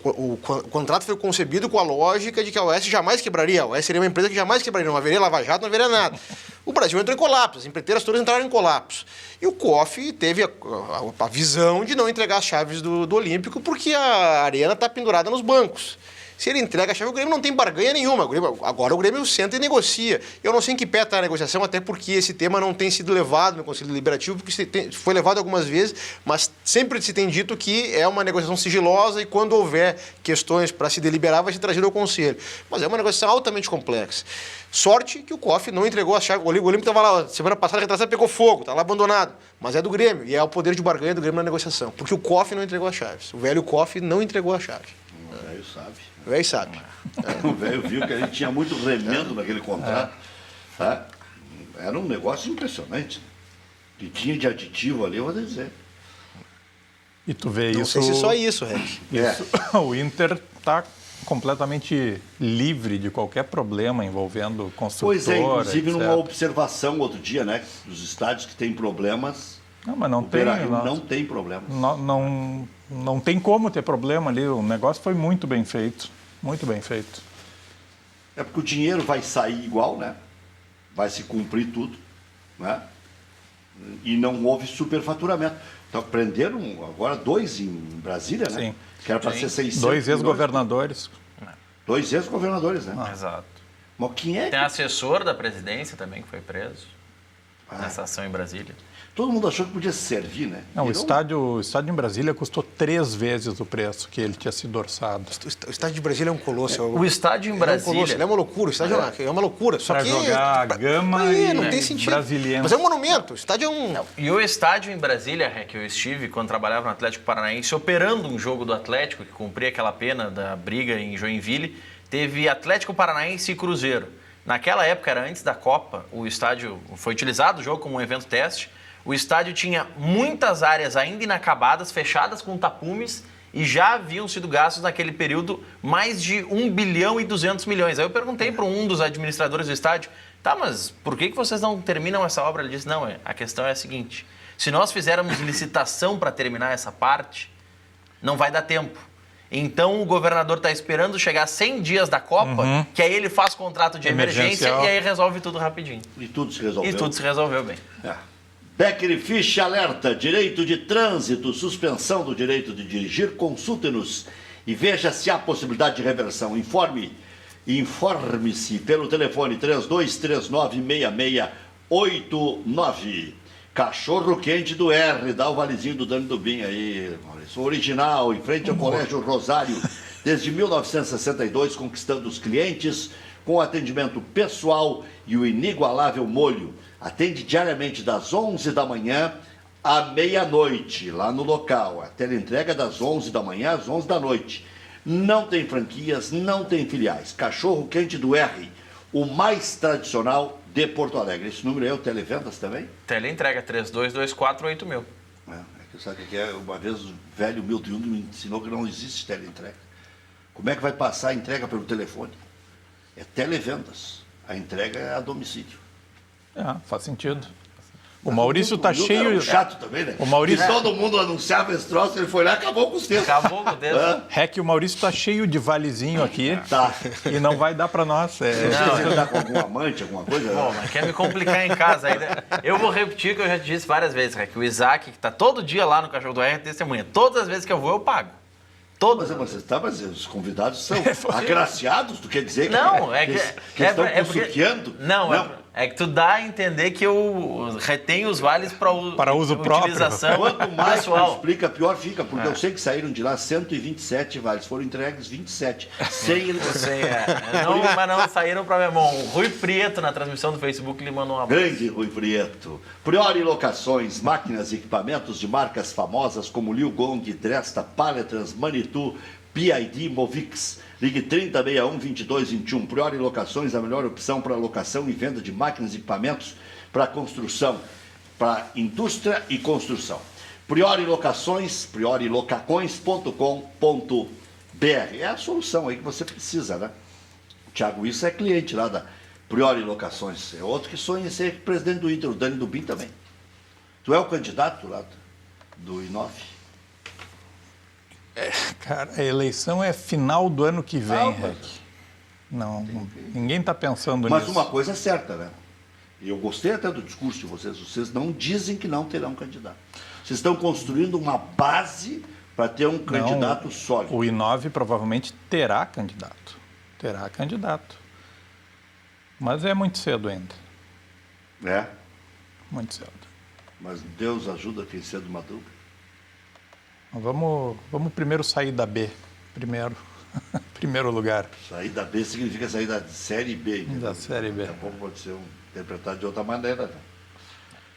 Speaker 4: o contrato foi concebido com a lógica de que a OS jamais quebraria. A OS seria uma empresa que jamais quebraria. Não haveria Lava Jato, não haveria nada. O Brasil entrou em colapso, as empreiteiras todas entraram em colapso. E o COF teve a visão de não entregar as chaves do Olímpico porque a Arena está pendurada nos bancos. Se ele entrega a chave, o Grêmio não tem barganha nenhuma. Agora o Grêmio senta e negocia. Eu não sei em que pé está a negociação, até porque esse tema não tem sido levado no Conselho Deliberativo, porque foi levado algumas vezes, mas sempre se tem dito que é uma negociação sigilosa e quando houver questões para se deliberar, vai ser trazido ao Conselho. Mas é uma negociação altamente complexa. Sorte que o COF não entregou a chave. O Olímpico estava lá, semana passada, retrasada, pegou fogo, está lá abandonado. Mas é do Grêmio, e é o poder de barganha do Grêmio na negociação. Porque o COF não entregou as chaves. O velho COF não entregou a chave.
Speaker 1: O velho sabe.
Speaker 4: O velho sabe.
Speaker 1: O velho viu que a gente tinha muito remendo naquele contrato. Tá? Era um negócio impressionante. Que tinha de aditivo ali, eu vou dizer.
Speaker 3: E tu vê
Speaker 4: Não
Speaker 3: isso...
Speaker 4: sei se só isso, Reg.
Speaker 3: O Inter está completamente livre de qualquer problema envolvendo construtora.
Speaker 1: Pois é, inclusive
Speaker 3: etc.
Speaker 1: numa observação outro dia, né? Dos estádios que têm problemas.
Speaker 3: Não, mas não
Speaker 1: O
Speaker 3: tem...
Speaker 1: Beira-Rio não tem problemas.
Speaker 3: Não tem como ter problema ali. O negócio foi muito bem feito. Muito bem feito.
Speaker 1: É porque o dinheiro vai sair igual, né? Vai se cumprir tudo, né? E não houve superfaturamento. Então, prenderam agora 2 em Brasília, né?
Speaker 3: Sim.
Speaker 1: Que era para ser 600
Speaker 3: 2
Speaker 1: milhões.
Speaker 3: ex-governadores.
Speaker 1: 2 ex-governadores, né?
Speaker 2: Exato.
Speaker 1: Mas quem é?
Speaker 2: Tem assessor da presidência também que foi preso nessa ação em Brasília.
Speaker 1: Todo mundo achou que podia se servir, né?
Speaker 3: Não, o
Speaker 1: Virou-
Speaker 3: estádio em Brasília custou 3 vezes o preço que ele tinha sido orçado.
Speaker 4: O estádio de Brasília é um colosso.
Speaker 2: O estádio em
Speaker 4: É um
Speaker 2: Brasília...
Speaker 4: colosso, ele é uma loucura. O estádio é uma loucura. Só
Speaker 3: Pra
Speaker 4: que
Speaker 3: jogar Gama e
Speaker 4: não tem sentido.
Speaker 3: Brasiliense.
Speaker 4: Mas é um monumento. O estádio é um...
Speaker 2: E o estádio em Brasília, que eu estive quando trabalhava no Atlético Paranaense, operando um jogo do Atlético, que cumpria aquela pena da briga em Joinville, teve Atlético Paranaense e Cruzeiro. Naquela época, era antes da Copa, o estádio foi utilizado o jogo como um evento teste. O estádio tinha muitas áreas ainda inacabadas, fechadas com tapumes, e já haviam sido gastos naquele período mais de 1 bilhão e 200 milhões. Aí eu perguntei para um dos administradores do estádio, tá, mas por que vocês não terminam essa obra? Ele disse, não, a questão é a seguinte, se nós fizermos licitação para terminar essa parte, não vai dar tempo. Então o governador está esperando chegar 100 dias da Copa, que aí ele faz contrato de emergência
Speaker 3: Emergencial.
Speaker 2: e aí resolve tudo rapidinho.
Speaker 1: E tudo se resolveu.
Speaker 2: E tudo se resolveu bem.
Speaker 1: É. Becker e Fisch alerta, direito de trânsito, suspensão do direito de dirigir, consulte-nos e veja se há possibilidade de reversão. Informe-se pelo telefone 3239-6689. Cachorro quente do R, dá o valezinho do Dani Dubin aí, Maurício. Original, em frente ao Colégio Rosário, desde 1962, conquistando os clientes com atendimento pessoal e o inigualável molho. Atende diariamente das 11 da manhã à meia-noite, lá no local. A teleentrega das 11 da manhã às 11 da noite. Não tem franquias, não tem filiais. Cachorro quente do R, o mais tradicional de Porto Alegre. Esse número aí é o Televendas também?
Speaker 2: Teleentrega 32248000.
Speaker 1: Que sabe o que é? Uma vez o velho Milton Júnior me ensinou que não existe teleentrega. Como é que vai passar a entrega pelo telefone? É televendas. A entrega é a domicílio.
Speaker 3: Faz sentido. O Maurício tá
Speaker 1: Milton
Speaker 3: cheio...
Speaker 1: era um chato também, né?
Speaker 3: O Maurício...
Speaker 1: Que todo mundo anunciava esse troço, ele foi lá e acabou com os textos.
Speaker 2: Acabou com o dedo.
Speaker 3: Rec, o Maurício tá cheio de valezinho aqui.
Speaker 1: Tá.
Speaker 3: E não vai dar para nós.
Speaker 1: Você andar com algum amante, alguma coisa?
Speaker 2: Bom, mas quer me complicar em casa aí, né? Eu vou repetir o que eu já te disse várias vezes, que o Isaac, que tá todo dia lá no Cachorro do R, testemunha. Todas as vezes que eu vou, eu pago. Todas.
Speaker 1: Mas os convidados são agraciados, tu quer dizer que,
Speaker 2: Não, é que
Speaker 1: estão
Speaker 2: porque-
Speaker 1: consuqueando?
Speaker 2: Não, é que tu dá a entender que eu retenho os vales para
Speaker 3: uso próprio.
Speaker 2: utilização
Speaker 1: Quanto mais tu
Speaker 2: pessoal.
Speaker 1: explica, pior fica, porque eu sei que saíram de lá 127 vales, foram entregues 27. Sem ele.
Speaker 2: Sim, não, mas não saíram para minha mão. O Rui Prieto, na transmissão do Facebook, ele mandou uma
Speaker 1: Grande Rui Prieto. Priori Locações, máquinas e equipamentos de marcas famosas como Liu Gong, Dresta, Paletrans, Manitou, PID, Movix. Ligue 3061-2221. Priori Locações, a melhor opção para locação e venda de máquinas e equipamentos para construção, para indústria e construção. Priori Locações, priorilocacões.com.br. É a solução aí que você precisa, né? O Thiago Isso é cliente lá da Priori Locações. É outro que sonha em ser presidente do Inter, o Dani Dubin também. Tu é o candidato lá do I9?
Speaker 3: Cara, a eleição é final do ano que vem, Rec. Não, ninguém está pensando
Speaker 1: Mas
Speaker 3: nisso.
Speaker 1: uma coisa é certa, né? E eu gostei até do discurso de vocês. Vocês não dizem que não terão candidato. Vocês estão construindo uma base para ter um candidato sólido.
Speaker 3: O I9 provavelmente terá candidato. Terá candidato. Mas é muito cedo ainda.
Speaker 1: É,
Speaker 3: Muito cedo.
Speaker 1: mas Deus ajuda quem cedo madruga.
Speaker 3: Vamos primeiro sair da B. Primeiro lugar.
Speaker 1: Sair da B significa sair da Série B. Entendeu?
Speaker 3: Da Série B.
Speaker 1: Daqui a pouco pode ser interpretado de outra maneira. Né?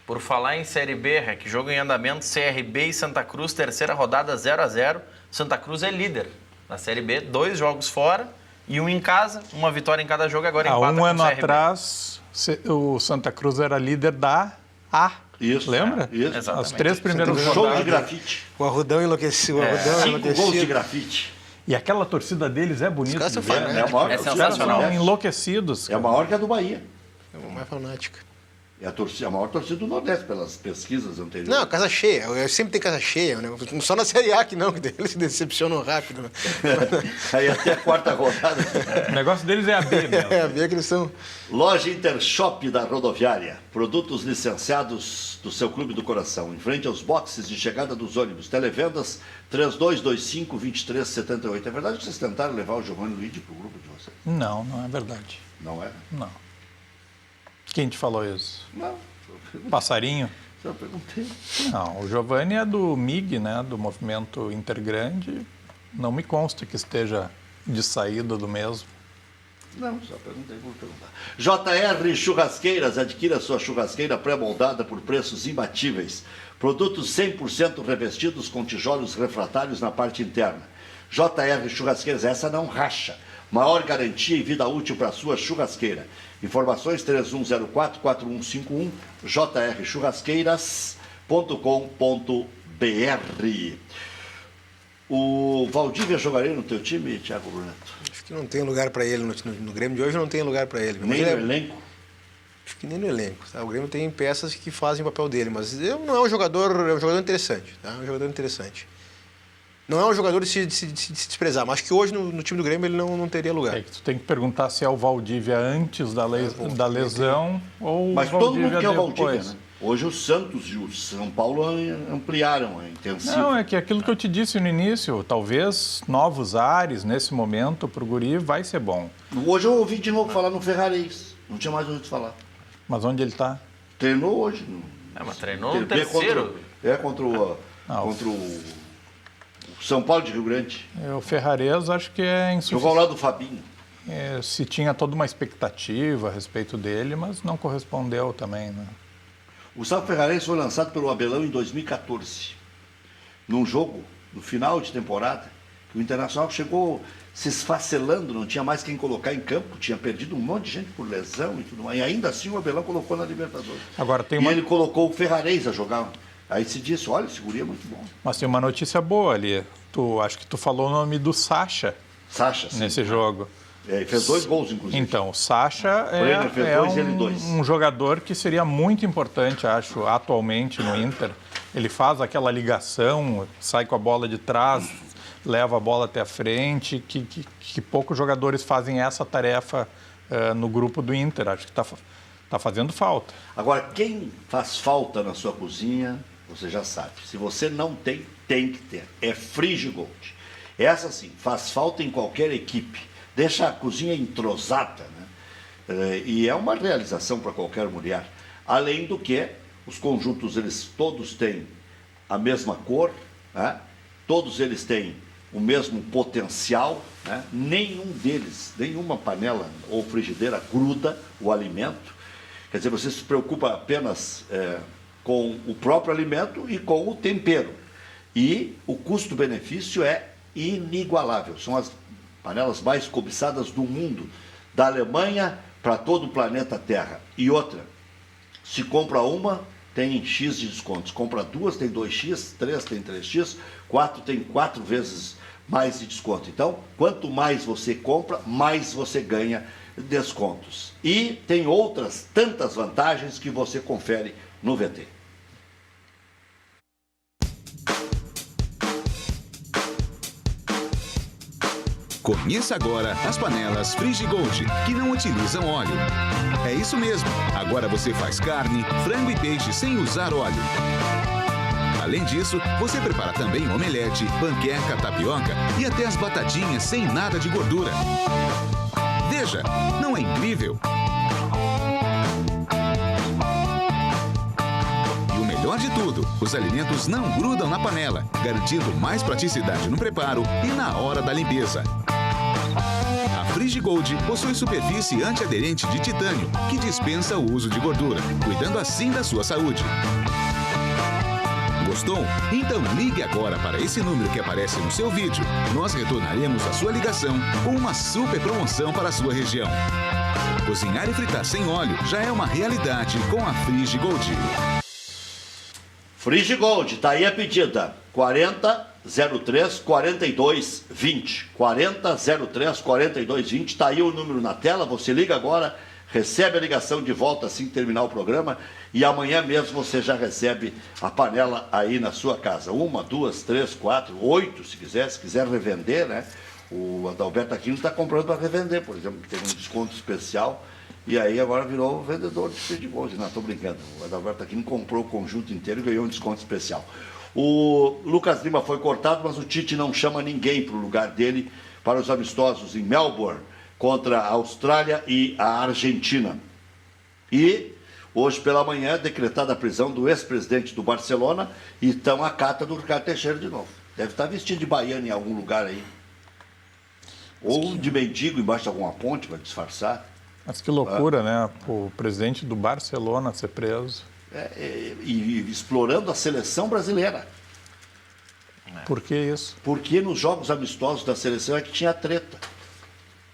Speaker 2: Por falar em Série B, que jogo em andamento, CRB e Santa Cruz, terceira rodada 0-0. Santa Cruz é líder na Série B, 2 jogos fora e 1 em casa, uma vitória em cada jogo, agora
Speaker 3: Há
Speaker 2: empata
Speaker 3: um
Speaker 2: com o
Speaker 3: ano
Speaker 2: CRB.
Speaker 3: atrás, o Santa Cruz era líder da A.
Speaker 1: Isso.
Speaker 3: Lembra?
Speaker 1: Isso.
Speaker 2: Exatamente.
Speaker 3: As 3 primeiras
Speaker 4: Santa Cruz
Speaker 1: Show
Speaker 3: rodadas.
Speaker 1: de grafite.
Speaker 4: O Arrudão enlouqueceu. O Arrudão
Speaker 1: 5 gols de
Speaker 4: enlouquecido.
Speaker 1: grafite.
Speaker 3: E aquela torcida deles é bonita
Speaker 4: Os caras
Speaker 3: de
Speaker 4: são
Speaker 3: ver, né?
Speaker 1: É a maior
Speaker 2: É
Speaker 1: torcida
Speaker 2: sensacional.
Speaker 1: do
Speaker 3: São
Speaker 1: Nordeste.
Speaker 3: enlouquecidos.
Speaker 1: É a maior que a do Bahia.
Speaker 4: É uma mais fanática.
Speaker 1: É a maior torcida do Nordeste, pelas pesquisas anteriores.
Speaker 4: Não, casa cheia. Eu sempre tem casa cheia. Né? Só na Série A que não, que eles se decepcionam rápido. Né?
Speaker 1: Aí até a quarta rodada.
Speaker 3: O negócio deles é a B mesmo.
Speaker 4: É, a ver que eles são...
Speaker 1: Loja Intershop da Rodoviária. Produtos licenciados do seu clube do coração. Em frente aos boxes de chegada dos ônibus. Televendas 3225-2378. É verdade que vocês tentaram levar o Giovanni Luigi para o grupo de vocês?
Speaker 3: Não, não é verdade.
Speaker 1: Não é?
Speaker 3: Não. Quem te falou isso?
Speaker 1: Não.
Speaker 3: Passarinho?
Speaker 1: Só perguntei.
Speaker 3: Não, o Giovanni é do MIG, né, do Movimento Intergrande. Não me consta que esteja de saída do mesmo.
Speaker 1: Não, só perguntei por perguntar. JR Churrasqueiras, adquira sua churrasqueira pré-moldada por preços imbatíveis. Produtos 100% revestidos com tijolos refratários na parte interna. JR Churrasqueiras, essa não racha. Maior garantia e vida útil para a sua churrasqueira. Informações 3104-4151, jrchurrasqueiras.com.br. O Valdívia jogaria no teu time, Thiago Bruneto?
Speaker 4: Acho que não tem lugar para ele no Grêmio de hoje, não tem lugar para ele. Mas
Speaker 1: Nem
Speaker 4: ele
Speaker 1: no elenco?
Speaker 4: Acho que nem no elenco. Tá? O Grêmio tem peças que fazem o papel dele, mas ele não é um jogador, é um jogador interessante. Tá? É um jogador interessante. Não é um jogador de se desprezar, mas acho que hoje no time do Grêmio ele não teria lugar.
Speaker 3: É que tu tem que perguntar se é o Valdívia antes da lesão ou
Speaker 1: Mas
Speaker 3: o
Speaker 1: todo
Speaker 3: Valdívia
Speaker 1: mundo quer o
Speaker 3: depois.
Speaker 1: Valdívia, né? Hoje o Santos e o São Paulo ampliaram a intensiva.
Speaker 3: Não, é que aquilo que eu te disse no início, talvez novos ares nesse momento para o Guri vai ser bom.
Speaker 1: Hoje eu ouvi de novo falar no Ferrarese. Não tinha mais ouvido falar.
Speaker 3: Mas onde ele está?
Speaker 1: Treinou hoje.
Speaker 2: Mas treinou no terceiro.
Speaker 1: Contra o São Paulo de Rio Grande.
Speaker 3: O Ferrarese acho que é
Speaker 1: Jogou ao
Speaker 3: insuficiente.
Speaker 1: lado do Fabinho.
Speaker 3: Se tinha toda uma expectativa a respeito dele, mas não correspondeu também, né?
Speaker 1: O Gustavo Ferrarese foi lançado pelo Abelão em 2014. Num jogo, no final de temporada, que o Internacional chegou se esfacelando, não tinha mais quem colocar em campo, tinha perdido um monte de gente por lesão e tudo mais. E ainda assim o Abelão colocou na Libertadores.
Speaker 3: Agora, tem
Speaker 1: E
Speaker 3: uma...
Speaker 1: ele colocou o Ferrarese a jogar. Aí se disse, olha, esse guri é muito bom.
Speaker 3: Mas tem uma notícia boa ali. Acho que tu falou o nome do Sacha
Speaker 1: Sacha, sim.
Speaker 3: nesse jogo.
Speaker 1: Ele fez 2 gols, inclusive.
Speaker 3: Então, o Sacha
Speaker 1: Brenner fez
Speaker 3: é
Speaker 1: 2 e ele 2.
Speaker 3: um jogador que seria muito importante, acho, atualmente no Inter. Ele faz aquela ligação, sai com a bola de trás, leva a bola até a frente, que poucos jogadores fazem essa tarefa no grupo do Inter. Acho que está fazendo falta.
Speaker 1: Agora, quem faz falta na sua cozinha, você já sabe. Se você não tem, tem que ter. É Frigigold. Essa sim, faz falta em qualquer equipe. Deixa a cozinha entrosada, né? E é uma realização para qualquer mulher. Além do que, os conjuntos, eles todos têm a mesma cor, né? Todos eles têm o mesmo potencial, né? Nenhum deles, nenhuma panela ou frigideira gruda o alimento. Quer dizer, você se preocupa apenas com o próprio alimento e com o tempero. E o custo-benefício é inigualável. São as panelas mais cobiçadas do mundo, da Alemanha para todo o planeta Terra. E outra, se compra uma, tem X de descontos. Compra 2, tem 2X, 3 tem 3X, 4 tem 4 vezes mais de desconto. Então, quanto mais você compra, mais você ganha descontos. E tem outras tantas vantagens que você confere no VT.
Speaker 5: Conheça agora as panelas Frigigold, que não utilizam óleo. É isso mesmo, agora você faz carne, frango e peixe sem usar óleo. Além disso, você prepara também omelete, panqueca, tapioca e até as batatinhas sem nada de gordura. Veja, não é incrível? E o melhor de tudo, os alimentos não grudam na panela, garantindo mais praticidade no preparo e na hora da limpeza. A Frigigold possui superfície antiaderente de titânio, que dispensa o uso de gordura, cuidando assim da sua saúde. Gostou? Então ligue agora para esse número que aparece no seu vídeo. Nós retornaremos a sua ligação com uma super promoção para a sua região. Cozinhar e fritar sem óleo já é uma realidade com a Frigigold.
Speaker 1: Frigigold, tá aí a pedida. 4003 42 20. 4003 42 20. Tá aí o número na tela. Você liga agora, recebe a ligação de volta assim que terminar o programa. E amanhã mesmo você já recebe a panela aí na sua casa. 1, 2, 3, 4, 8, se quiser revender, né? O Adalberto Aquino está comprando para revender, por exemplo, que tem um desconto especial. E aí agora virou vendedor de Frigigold. Não, estou brincando. O Adalberto Aquino comprou o conjunto inteiro e ganhou um desconto especial. O Lucas Lima foi cortado, mas o Tite não chama ninguém para o lugar dele para os amistosos em Melbourne contra a Austrália e a Argentina. E hoje pela manhã, decretada a prisão do ex-presidente do Barcelona e estão à cata do Ricardo Teixeira de novo. Deve estar vestido de baiano em algum lugar aí. Ou de mendigo embaixo de alguma ponte para disfarçar.
Speaker 3: Mas que loucura, né? O presidente do Barcelona ser preso.
Speaker 1: E explorando a seleção brasileira.
Speaker 3: Por que isso?
Speaker 1: Porque nos jogos amistosos da seleção é que tinha treta.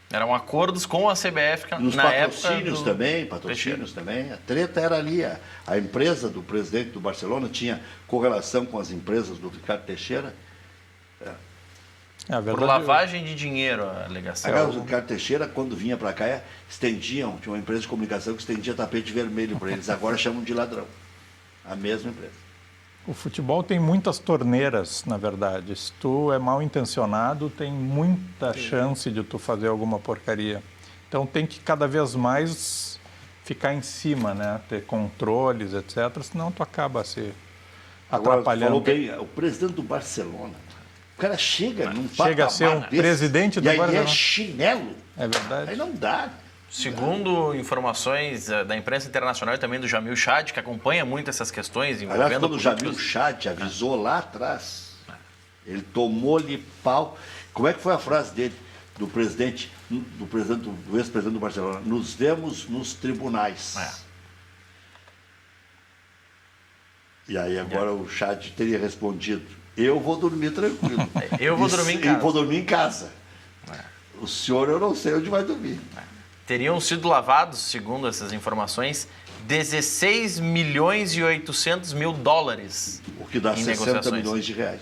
Speaker 2: Eram acordos com a CBF
Speaker 1: Nos
Speaker 2: na
Speaker 1: patrocínios
Speaker 2: época
Speaker 1: também, patrocínios também. A treta era ali. A empresa do presidente do Barcelona tinha correlação com as empresas do Ricardo Teixeira.
Speaker 2: Por lavagem de dinheiro, a alegação.
Speaker 1: Agora, o Ricardo Teixeira, quando vinha para cá, tinha uma empresa de comunicação que estendia tapete vermelho para eles. Agora chamam de ladrão. A mesma empresa.
Speaker 3: O futebol tem muitas torneiras, na verdade. Se tu é mal intencionado, tem muita chance de tu fazer alguma porcaria. Então tem que cada vez mais ficar em cima, né? Ter controles, etc. Senão tu acaba se atrapalhando.
Speaker 1: Falou bem, o presidente do Barcelona. O cara chega
Speaker 3: a ser um presidente do Barcelona.
Speaker 1: E aí é chinelo.
Speaker 3: É verdade.
Speaker 1: Aí não dá.
Speaker 2: Segundo informações da imprensa internacional e também do Jamil Chad, que acompanha muito essas questões envolvendo...
Speaker 1: Aliás, quando o Jamil Chad avisou lá atrás, ele tomou-lhe pau. Como é que foi a frase dele, do ex-presidente do Barcelona? Nos vemos nos tribunais. E aí agora o Chad teria respondido: eu vou dormir tranquilo.
Speaker 2: Eu vou dormir em casa.
Speaker 1: Eu vou dormir em casa. O senhor, eu não sei onde vai dormir.
Speaker 2: Teriam sido lavados, segundo essas informações, 16 milhões e 800 mil dólares.
Speaker 1: O que dá 60 milhões de reais.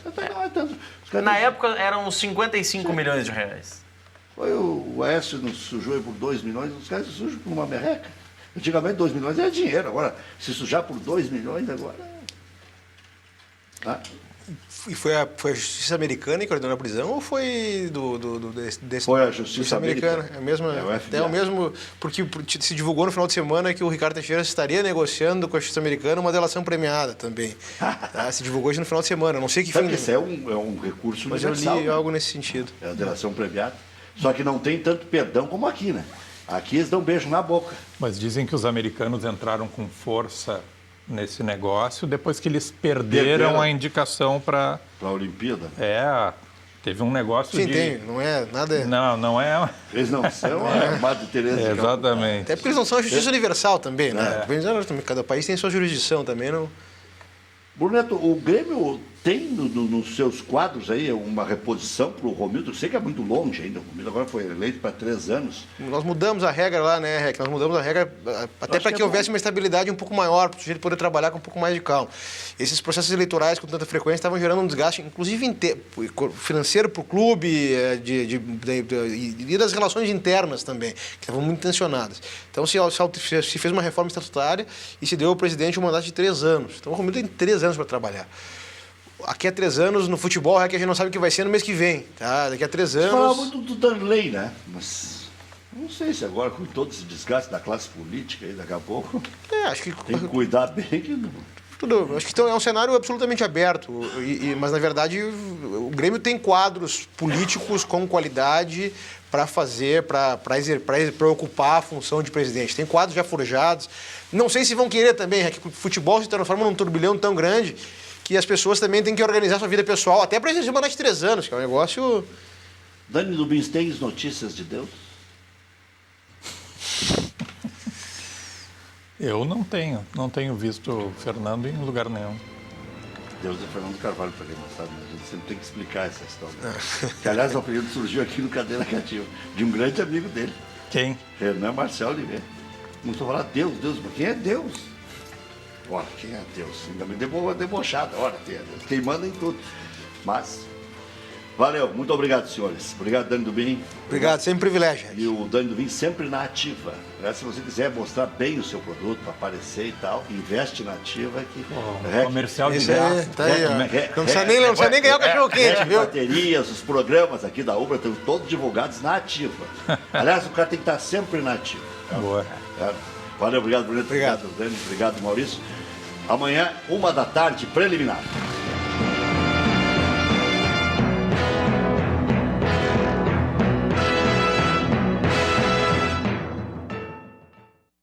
Speaker 2: Na época eram 55 milhões de reais.
Speaker 1: Foi o Aécio nos sujou aí por 2 milhões, os caras se sujam por uma merreca. Antigamente 2 milhões era dinheiro, agora se sujar por 2 milhões agora... Ah.
Speaker 4: E foi a Justiça Americana que ordenou a prisão ou foi
Speaker 1: Foi a Justiça Americana.
Speaker 4: É a mesma,
Speaker 1: É o FBI.
Speaker 4: até o mesmo, porque se divulgou no final de semana que o Ricardo Teixeira estaria negociando com a Justiça Americana uma delação premiada também. Tá? Se divulgou isso no final de semana, não sei que
Speaker 1: Sabe
Speaker 4: fim.
Speaker 1: que esse é um recurso
Speaker 4: Mas eu
Speaker 1: universal.
Speaker 4: li algo nesse sentido.
Speaker 1: É a delação premiada. Só que não tem tanto perdão como aqui, né? Aqui eles dão um beijo na boca.
Speaker 3: Mas dizem que os americanos entraram com força nesse negócio depois que eles perderam a indicação para...
Speaker 1: Para a Olimpíada.
Speaker 3: Teve um negócio
Speaker 4: Sim,
Speaker 3: de...
Speaker 4: tem, não é nada...
Speaker 3: Não é...
Speaker 1: Eles não são a Madre Teresa. de
Speaker 3: Exatamente.
Speaker 4: Até porque eles não são a justiça universal também, né? Cada país tem sua jurisdição também, não...
Speaker 1: Bruneto, o Grêmio tem nos seus quadros aí uma reposição para o Romildo. Eu sei que é muito longe ainda. O Romildo agora foi eleito para 3 anos.
Speaker 4: Nós mudamos a regra lá, né, Rec? Nós mudamos a regra até para que houvesse uma estabilidade um pouco maior, para o sujeito poder trabalhar com um pouco mais de calma. Esses processos eleitorais com tanta frequência estavam gerando um desgaste, inclusive financeiro para o clube e das relações internas também, que estavam muito tensionadas. Então se fez uma reforma estatutária e se deu ao presidente um mandato de 3 anos. Então o Romildo tem 3 anos para trabalhar. Aqui a 3 anos, no futebol, é que a gente não sabe o que vai ser no mês que vem, tá? Daqui a 3 anos...
Speaker 1: Você falava muito do Danley, né? Mas não sei se agora, com todo esse desgaste da classe política aí, daqui a pouco,
Speaker 4: acho que...
Speaker 1: tem que cuidar bem.
Speaker 4: Acho que então, é um cenário absolutamente aberto, mas na verdade o Grêmio tem quadros políticos com qualidade para fazer, para ocupar a função de presidente. Tem quadros já forjados. Não sei se vão querer também, é que o futebol se transforma num turbilhão tão grande que as pessoas também têm que organizar sua vida pessoal, até para exercer uma de 3 anos, que é um negócio...
Speaker 1: Dani Dubins, tem notícias de Deus?
Speaker 3: Eu não tenho visto o Fernando em lugar nenhum.
Speaker 1: Deus é Fernando Carvalho, para quem não sabe, né? A gente sempre tem que explicar essa história. Que, aliás, o apelido surgiu aqui no Cadeira Cativa, de um grande amigo dele.
Speaker 3: Quem?
Speaker 1: Renan Marcel Oliveira. Começou a falar Deus, mas quem é Deus? Ora, quem é Deus? Ainda me debochada. Ora, quem é Deus? Quem manda em tudo. Mas, valeu. Muito obrigado, senhores. Obrigado, Dani Dubin.
Speaker 4: Obrigado, sempre um privilégio.
Speaker 1: E o Dani Dubin sempre na ativa. Se você quiser mostrar bem o seu produto, para aparecer e tal, investe na ativa.
Speaker 3: Comercial de
Speaker 4: Esse
Speaker 3: graça.
Speaker 4: tá aí, ó. Não precisa nem ganhar o cachorro-quente, viu?
Speaker 1: Baterias, os programas aqui da Ubra estão todos divulgados na ativa. Aliás, o cara tem que estar sempre na ativa.
Speaker 3: Boa.
Speaker 1: Valeu, obrigado, Bruneto. Obrigado, Dani. Obrigado, Maurício. Amanhã, 1 da tarde, preliminar.